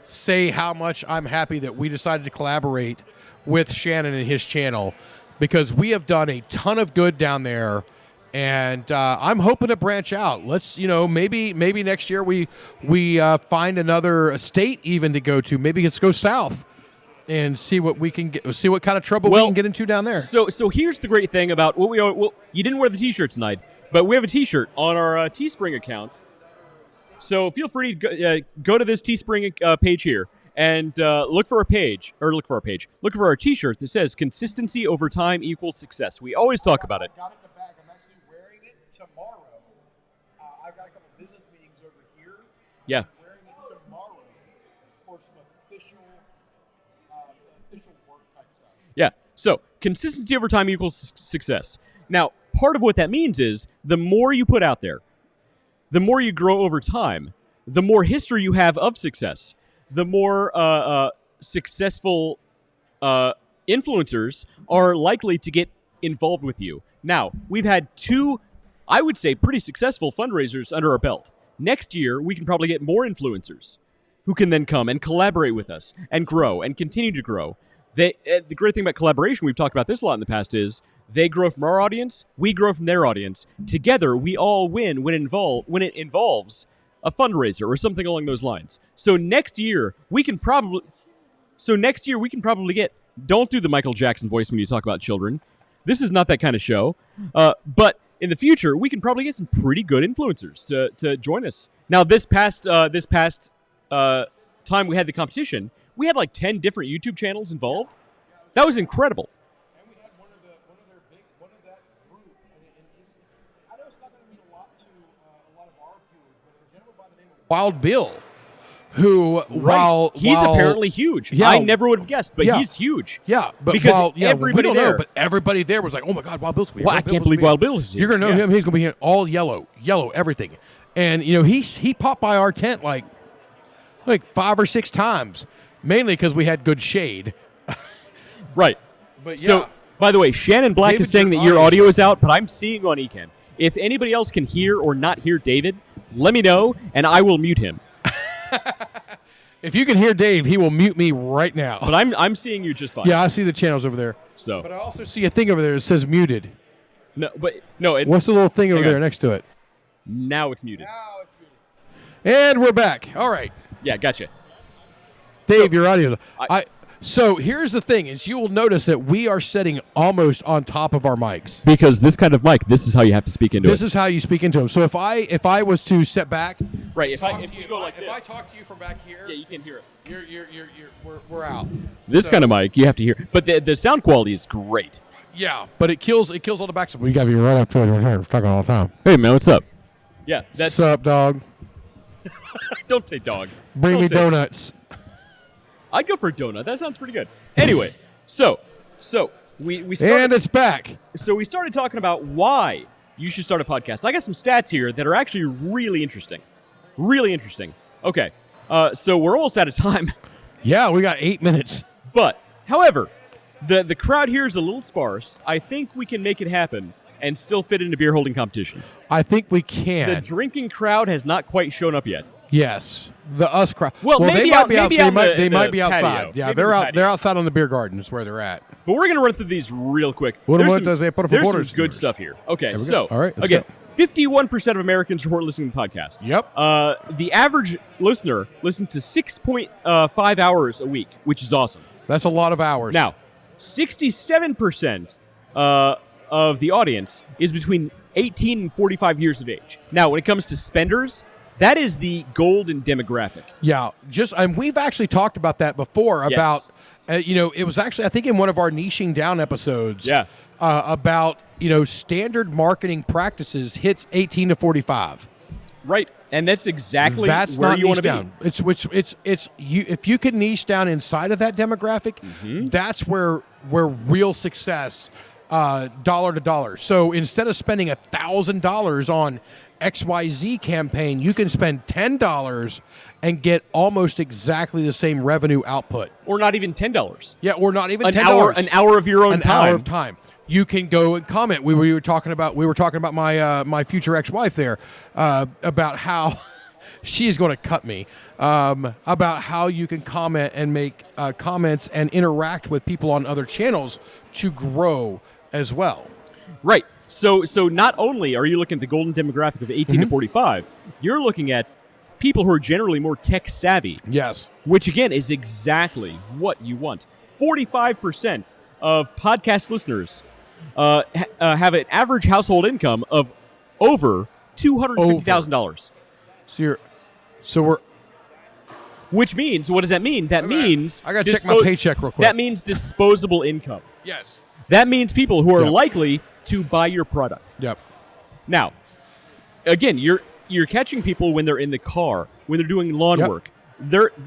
say how much I'm happy that we decided to collaborate with Shannon and his channel because we have done a ton of good down there. And I'm hoping to branch out. Let's, maybe next year we find another state even to go to. Maybe let's go south and see what we can get. See what kind of trouble we can get into down there.
So here's the great thing about what you didn't wear the T-shirt tonight, but we have a T-shirt on our Teespring account. So feel free to go to this Teespring page here and look for our T-shirt that says "Consistency over time equals success." We always talk about it.
Tomorrow, I've got a couple business meetings over here.
Yeah.
I'm wearing it tomorrow for some official work type stuff.
Yeah. So consistency over time equals success. Now, part of what that means is the more you put out there, the more you grow over time, the more history you have of success, the more successful influencers are likely to get involved with you. Now, we've had 2, I would say, pretty successful fundraisers under our belt. Next year, we can probably get more influencers who can then come and collaborate with us and grow and continue to grow. The great thing about collaboration, we've talked about this a lot in the past, is they grow from our audience, we grow from their audience. Together, we all win when it involves a fundraiser or something along those lines. So next year, we can probably get, don't do the Michael Jackson voice when you talk about children. This is not that kind of show. But in the future, we can probably get some pretty good influencers to join us. Now, this past time we had the competition, we had like 10 different YouTube channels involved. That was incredible.
And we had one of that group, and I know it's not going to mean a lot to a lot of our viewers, but a gentleman by the name of Wild Bill, who
he's apparently huge.
Yeah,
I never would have guessed, but he's huge.
Yeah, but
because everybody
we don't
there,
know, but everybody there was like, "Oh my God, Wild Bill's going to be here."
Well, I can't believe Wild Bill is here.
You're going to know him. He's going to be here all yellow, everything. And he popped by our tent like 5 or 6 times, mainly because we had good shade.
Right.
But
By the way, Shannon Black
David,
is saying
your
that your
audio
audio is out, but I'm seeing on Ecan. If anybody else can hear or not hear David, let me know, and I will mute him.
If you can hear Dave, he will mute me right now.
But I'm seeing you just fine.
Yeah, I see the channels over there.
So,
But I also see a thing over there that says muted.
no.
What's the little thing over
Hang on.
there next to it?
Now it's muted.
And we're back. All right.
Yeah, gotcha.
Dave, your audio. So here's the thing: is you will notice that we are sitting almost on top of our mics.
Because this kind of mic, this is how you have to speak into
This is how you speak into them. So if I was to step back,
right. If
talk
you
to
go like
if
this,
I talk to you from back here,
yeah, you can hear us.
we're out.
This
So-
kind of mic, you have to hear. But the sound quality is great.
Yeah, but it kills all the backs. We gotta be right up to it. We're talking all the time.
Hey man, what's up? Yeah, that's.
What's up, dog?
Don't say dog.
Bring
Don't
me
say-
donuts.
I'd go for a donut. That sounds pretty good. Anyway, so we started,
And it's back.
so we started talking about why you should start a podcast. I got some stats here that are actually really interesting. Really interesting. Okay, so we're almost out of time,
Yeah, we got 8 minutes.
but however, the crowd here is a little sparse. I think we can make it happen and still fit into beer holding competition.
I think we can.
The drinking crowd has not quite shown up yet.
Yes, the us crowd.
Well,
they
maybe
might
out-
be
maybe
outside.
out in
They
the
might be outside.
patio.
Yeah,
Maybe
they're
in the
out.
patio.
They're outside on the beer garden. Is where they're at.
But we're going to run through these real quick.
What
There's
does they put up for
there's
borders?
some good stuff here. Okay,
There we
so
go. All right, let's
again,
go.
51% of Americans report listening to podcasts.
Yep.
The average listener listens to 6.5 hours a week, which is awesome.
That's a lot of hours.
Now, 67% of the audience is between 18 and 45 years of age. Now, when it comes to spenders, that is the golden demographic.
Yeah, and we've actually talked about that before.
Yes.
About it was actually I think in one of our niching down episodes.
Yeah.
About standard marketing practices hits 18 to 45.
Right, and that's exactly
That's
where
not
you want
niche
to
down.
be.
It's you if you can niche down inside of that demographic, that's where real success, dollar to dollar. So instead of spending $1,000 on XYZ campaign, you can spend $10 and get almost exactly the same revenue output.
Or not even $10.
Yeah, or not even
An
$10.
hour, an hour of your own
An
time.
hour of time. You can go and comment. We were talking about my future ex-wife there about how she is going to cut me about how you can comment and make comments and interact with people on other channels to grow as well.
Right. So not only are you looking at the golden demographic of 18 to 45, you're looking at people who are generally more tech savvy,
Yes.
which again is exactly what you want. 45% of podcast listeners have an average household income of over $250,000.
So we're
Which means, what does that mean? That means
I got to check my paycheck real quick.
That means disposable income.
Yes.
That means people who are
Yep.
likely to buy your product.
Yep.
Now, again, you're catching people when they're in the car, when they're doing lawn
Yep.
work.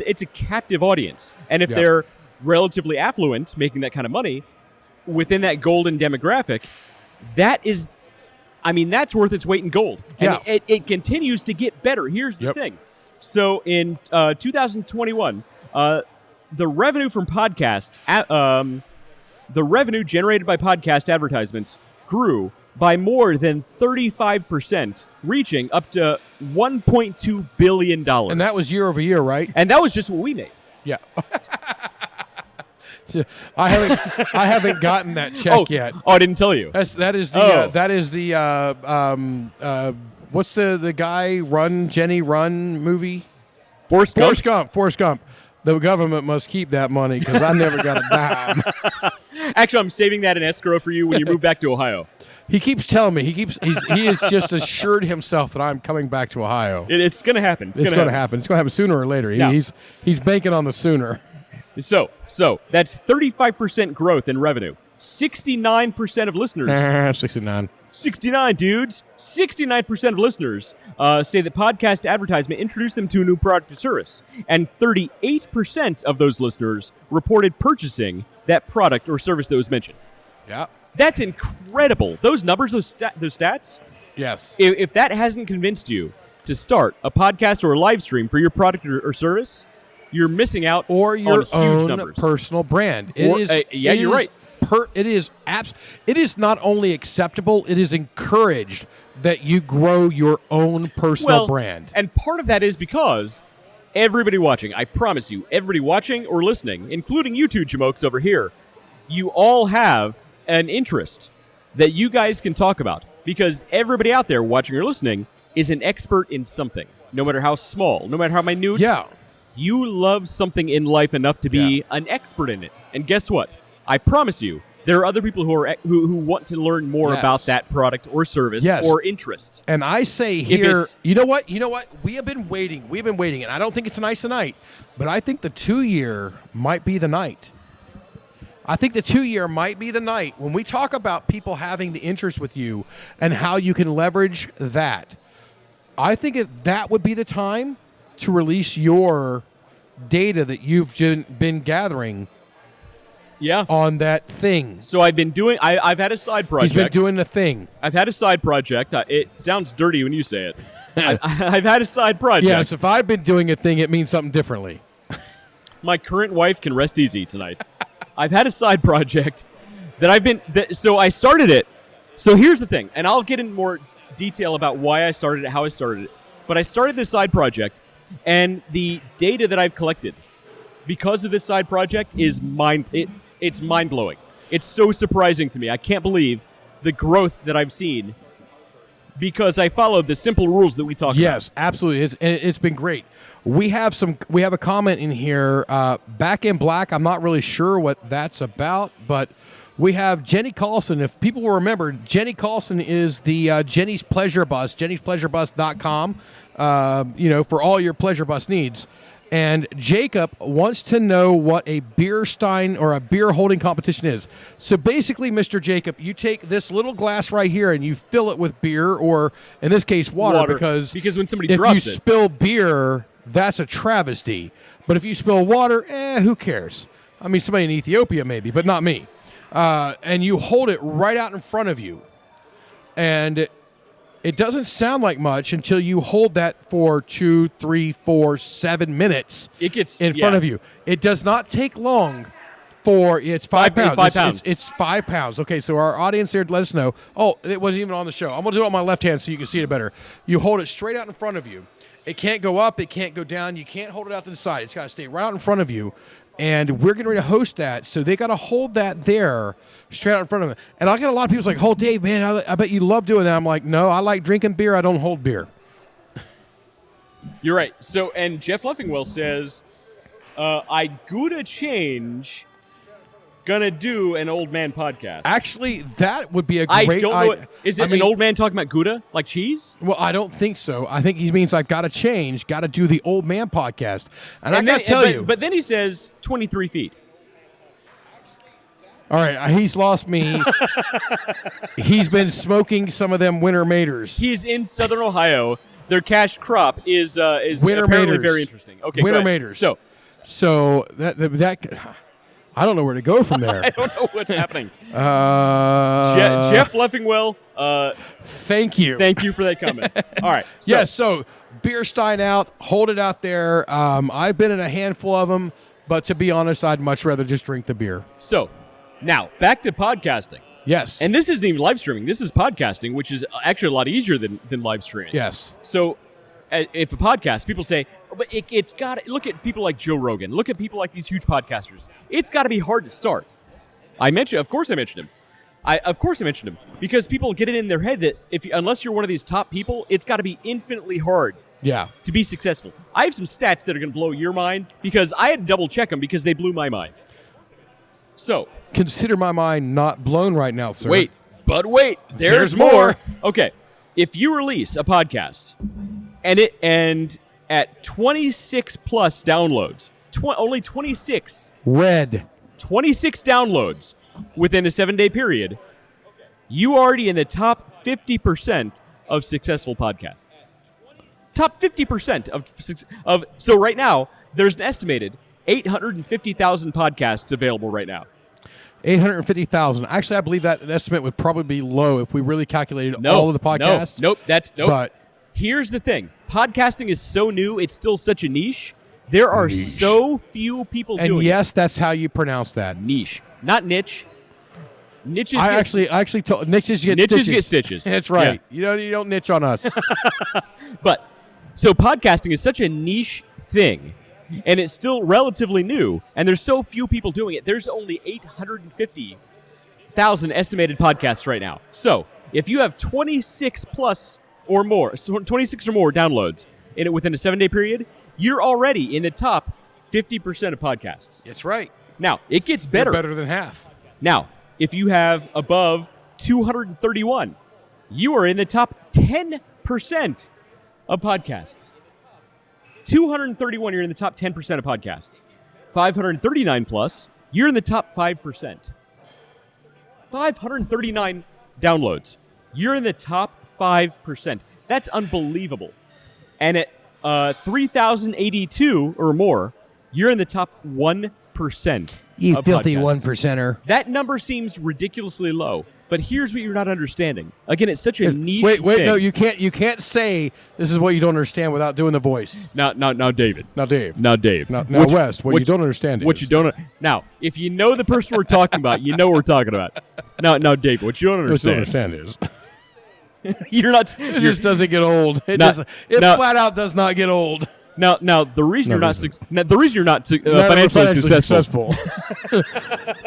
It's a captive audience, and if
Yep.
they're relatively affluent, making that kind of money within that golden demographic, that's worth its weight in gold. And
Yeah.
it continues to get better. Here's the
Yep.
thing. So in 2021, the revenue from podcasts, the revenue generated by podcast advertisements grew by more than 35%, reaching up to $1.2 billion.
And that was year over year, right?
And that was just what we made.
Yeah. I haven't gotten that check yet.
Oh, I didn't tell you.
That is the what's the guy Jenny Run movie?
Forrest Gump.
Forrest Gump. The government must keep that money because I never got a dime.
Actually, I'm saving that in escrow for you when you move back to Ohio.
He keeps telling me he has just assured himself that I'm coming back to Ohio.
It's going to happen.
It's going to happen. It's going to happen sooner or later.
Yeah.
He's banking on the sooner.
So that's 35% growth in revenue. 69% of listeners.
69.
69 dudes. 69% of listeners say that podcast advertisement introduced them to a new product or service, and 38% of those listeners reported purchasing that product or service that was mentioned.
Yeah.
That's incredible. Those numbers, those stats.
Yes.
If that hasn't convinced you to start a podcast or a live stream for your product or service, you're missing out
Or your
on huge
own
numbers.
personal brand.
You're
It
right.
is it is not only acceptable, it is encouraged that you grow your own personal brand.
And part of that is because everybody watching, I promise you, everybody watching or listening, including you two jamokes over here, you all have an interest that you guys can talk about, because everybody out there watching or listening is an expert in something, no matter how small, no matter how minute.
Yeah.
You love something in life enough to be an expert in it. And guess what? I promise you, there are other people who want to learn more about that product or service or interest.
And I say here, you know what? We have been waiting, and I don't think it's a nice tonight, but I think the 2-year might be the night. I think the 2-year might be the night when we talk about people having the interest with you and how you can leverage that. I think that would be the time to release your data that you've been gathering on that thing.
So I've been doing, I've had a side project.
He's been doing the thing.
I've had a side project. It sounds dirty when you say it. I've had a side project.
Yes, if I've been doing a thing, it means something differently.
My current wife can rest easy tonight. I've had a side project that so I started it. So here's the thing, and I'll get in more detail about why I started it, how I started it. But I started this side project, and the data that I've collected because of this side project is it's mind-blowing. It's so surprising to me. I can't believe the growth that I've seen because I followed the simple rules that we talked about.
Yes, absolutely. It's been great. We have a comment in here, Back in Black. I'm not really sure what that's about, but we have Jenny Carlson. If people will remember, Jenny Carlson is the Jenny's Pleasure Bus, jennyspleasurebus.com, for all your pleasure bus needs. And Jacob wants to know what a beer stein or a beer holding competition is. So basically, Mr. Jacob, you take this little glass right here and you fill it with beer, or in this case, water. Because
when somebody
if
drops
you spill beer, that's a travesty. But if you spill water, who cares? I mean, somebody in Ethiopia maybe, but not me. And you hold it right out in front of you. And it doesn't sound like much until you hold that for 2, 3, 4, 7 minutes
it gets
in front of you. It does not take long for it's 5 pounds.
5 pounds.
It's 5 pounds. Okay, so our audience here, let us know. Oh, it wasn't even on the show. I'm going to do it on my left hand so you can see it better. You hold it straight out in front of you. It can't go up. It can't go down. You can't hold it out to the side. It's got to stay right out in front of you. And we're getting ready to host that, so they got to hold that there, straight out in front of them. And I got a lot of people like, "Oh, Dave, man, I bet you love doing that." I'm like, "No, I like drinking beer. I don't hold beer."
You're right. So, and Jeff Leffingwell says, "I gotta change. Gonna do an old man podcast."
Actually, that would be a great.
I don't know. Is it an old man talking about Gouda, like cheese?
Well, I don't think so. I think he means I've got to change, got to do the old man podcast. And I got to tell you.
But then he says 23 feet.
All right, he's lost me. He's been smoking some of them Winter Maters.
He's in Southern Ohio. Their cash crop is
Winter
apparently
Maters.
very interesting. Okay,
Winter Maters. So that I don't know where to go from there.
I don't know what's happening. Jeff Leffingwell.
Thank you.
Thank you for that comment. All right.
So beer stein out, hold it out there. I've been in a handful of them, but to be honest, I'd much rather just drink the beer.
So now back to podcasting.
Yes.
And this isn't even live streaming. This is podcasting, which is actually a lot easier than live streaming.
Yes.
So if a podcast, people say, but it's got to look at people like Joe Rogan. Look at people like these huge podcasters. It's got to be hard to start. Of course I mentioned him because people get it in their head that unless you're one of these top people, it's got to be infinitely hard.
Yeah.
To be successful. I have some stats that are going to blow your mind because I had to double check them because they blew my mind. So
consider my mind not blown right now, sir.
Wait, there's more. Okay, if you release a podcast and at 26 plus downloads, only 26. 26 downloads within a 7-day period, you already in the top 50% of successful podcasts. Top 50% of so right now there's an estimated 850,000 podcasts available right now.
850,000. Actually, I believe that estimate would probably be low if we really calculated all of the podcasts.
Nope.
But
here's the thing. Podcasting is so new, it's still such a niche. There are so few people doing it.
And yes, that's how you pronounce that.
Niche. Not niche. Niches
I actually told niches get
niches
stitches.
get stitches.
That's right. You don't niche on us.
But so podcasting is such a niche thing, and it's still relatively new, and there's so few people doing it. There's only 850,000 estimated podcasts right now. So if you have 26 or more downloads in it within a 7-day period, you're already in the top 50% of podcasts.
That's right.
Now, it gets better.
You're better than half.
Now, if you have above 231, you are in the top 10% of podcasts. 231, you're in the top 10% of podcasts. 539 plus, you're in the top 5%. 539 downloads, you're in the top 5%. That's unbelievable. And at 3,082 or more, you're in the top 1%.
You
of
filthy
podcasts.
1%er.
That number seems ridiculously low. But here's what you're not understanding. Again, it's such a niche
Wait,
thing.
no, you can't say this is what you don't understand without doing the voice.
Now, David.
Now, Dave.
Now, Dave.
Now, Wes, what you don't understand
What
is.
you don't. Now, if you know the person we're talking about, you know what we're talking about. Now, Dave, what you don't
What you don't
understand.
understand is.
You're not.
It just doesn't get old. It flat out does not get old.
Now, the reason you're not financially
Financially
successful.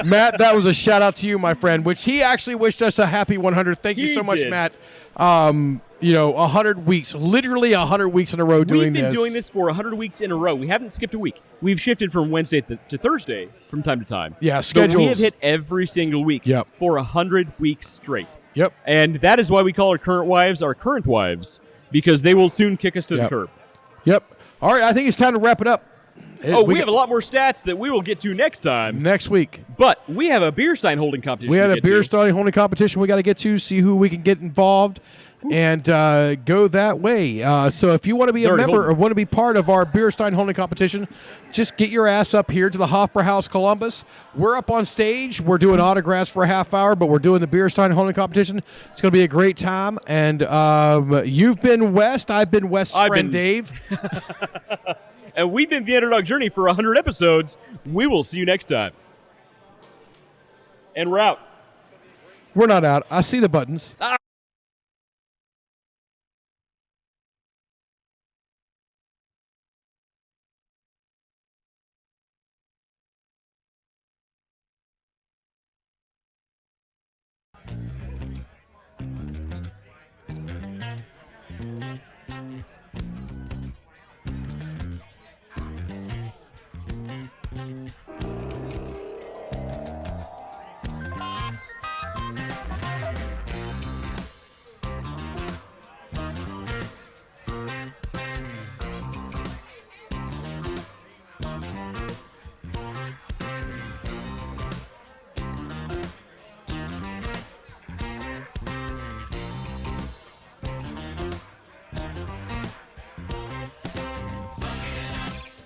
Matt, that was a shout out to you, my friend. Which he actually wished us a happy 100. Thank you
He
so much,
did.
Matt. 100 weeks, literally 100 weeks in a row doing
We've
this.
been doing this for 100 weeks in a row. We haven't skipped a week. We've shifted from Wednesday to Thursday from time to time.
Yeah,
But
schedules.
we have hit every single week
Yep.
for 100 weeks straight.
Yep.
And that is why we call our current wives, because they will soon kick us to the
Yep.
curb.
Yep. All right, I think it's time to wrap it up.
We have a lot more stats that we will get to next time.
Next week.
But we have a beer stein holding competition.
We had
to
a
get
beer
to.
starting holding competition we got to get to, see who we can get involved, and go that way. So if you want to be a
Already
member
holding.
or want to be part of our beer stein holding competition, just get your ass up here to the Hofbrauhaus Columbus. We're up on stage. We're doing autographs for a half hour, but we're doing the beer stein holding competition. It's going to be a great time. And you've been West. I've been West's friend Dave.
And we've been the Underdog Journey for 100 episodes. We will see you next time. And we're out.
We're not out. I see the buttons.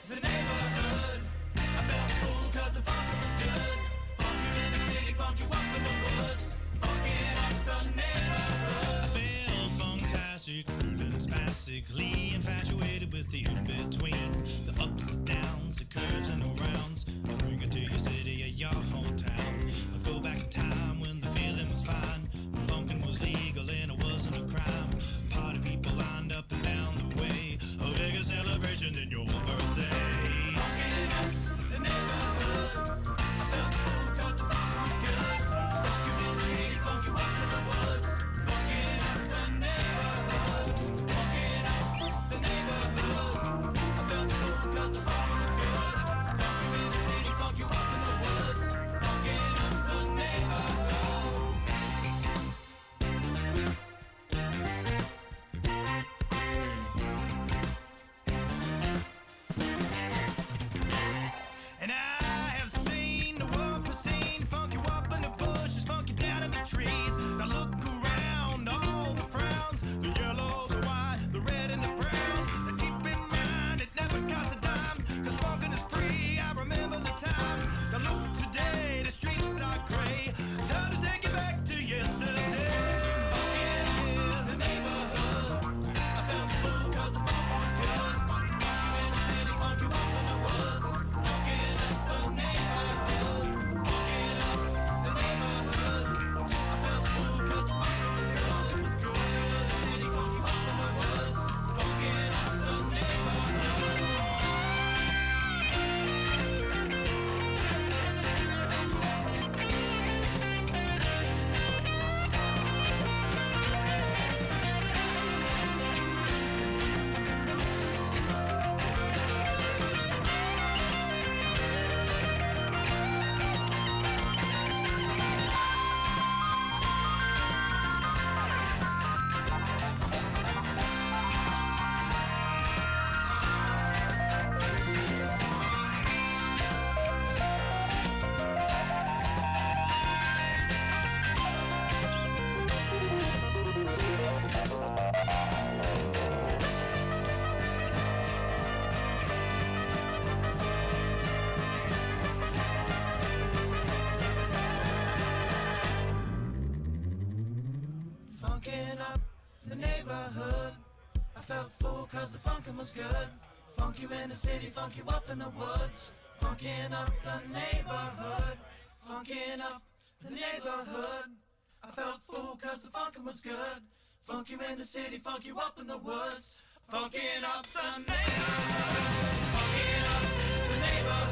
The neighborhood, I felt the fool 'cause the funk was good. Funky in the city, funk you up in the woods. Funkin' up the neighborhood. I feel funktastic, feeling spastically infatuated with the in-between. The ups and downs, the curves and the rounds. I bring it to your city or your hometown. I go back in time when the feeling was fine. When funkin' was legal and it wasn't a crime. Party people lined up and down the way. A bigger celebration than your birthday. Funkin' up the neighborhood. I felt the fool 'cause the funk was good. Funk you in the city, funk you up in the woods. Funkin' up the neighborhood. Funkin' up the neighborhood. I felt the fool 'cause the funk was good. Funk you in the city, funk you up in the woods. funkin' up the neighborhood. I felt full cause the funkin' was good. Funk you in the city, funk you up in the woods. Funkin' up the neighborhood. Funkin' up the neighborhood. I felt full cause the funkin' was good. Funk you in the city, funk you up in the woods. Funkin' up the neighborhood. Funkin' up the neighborhood.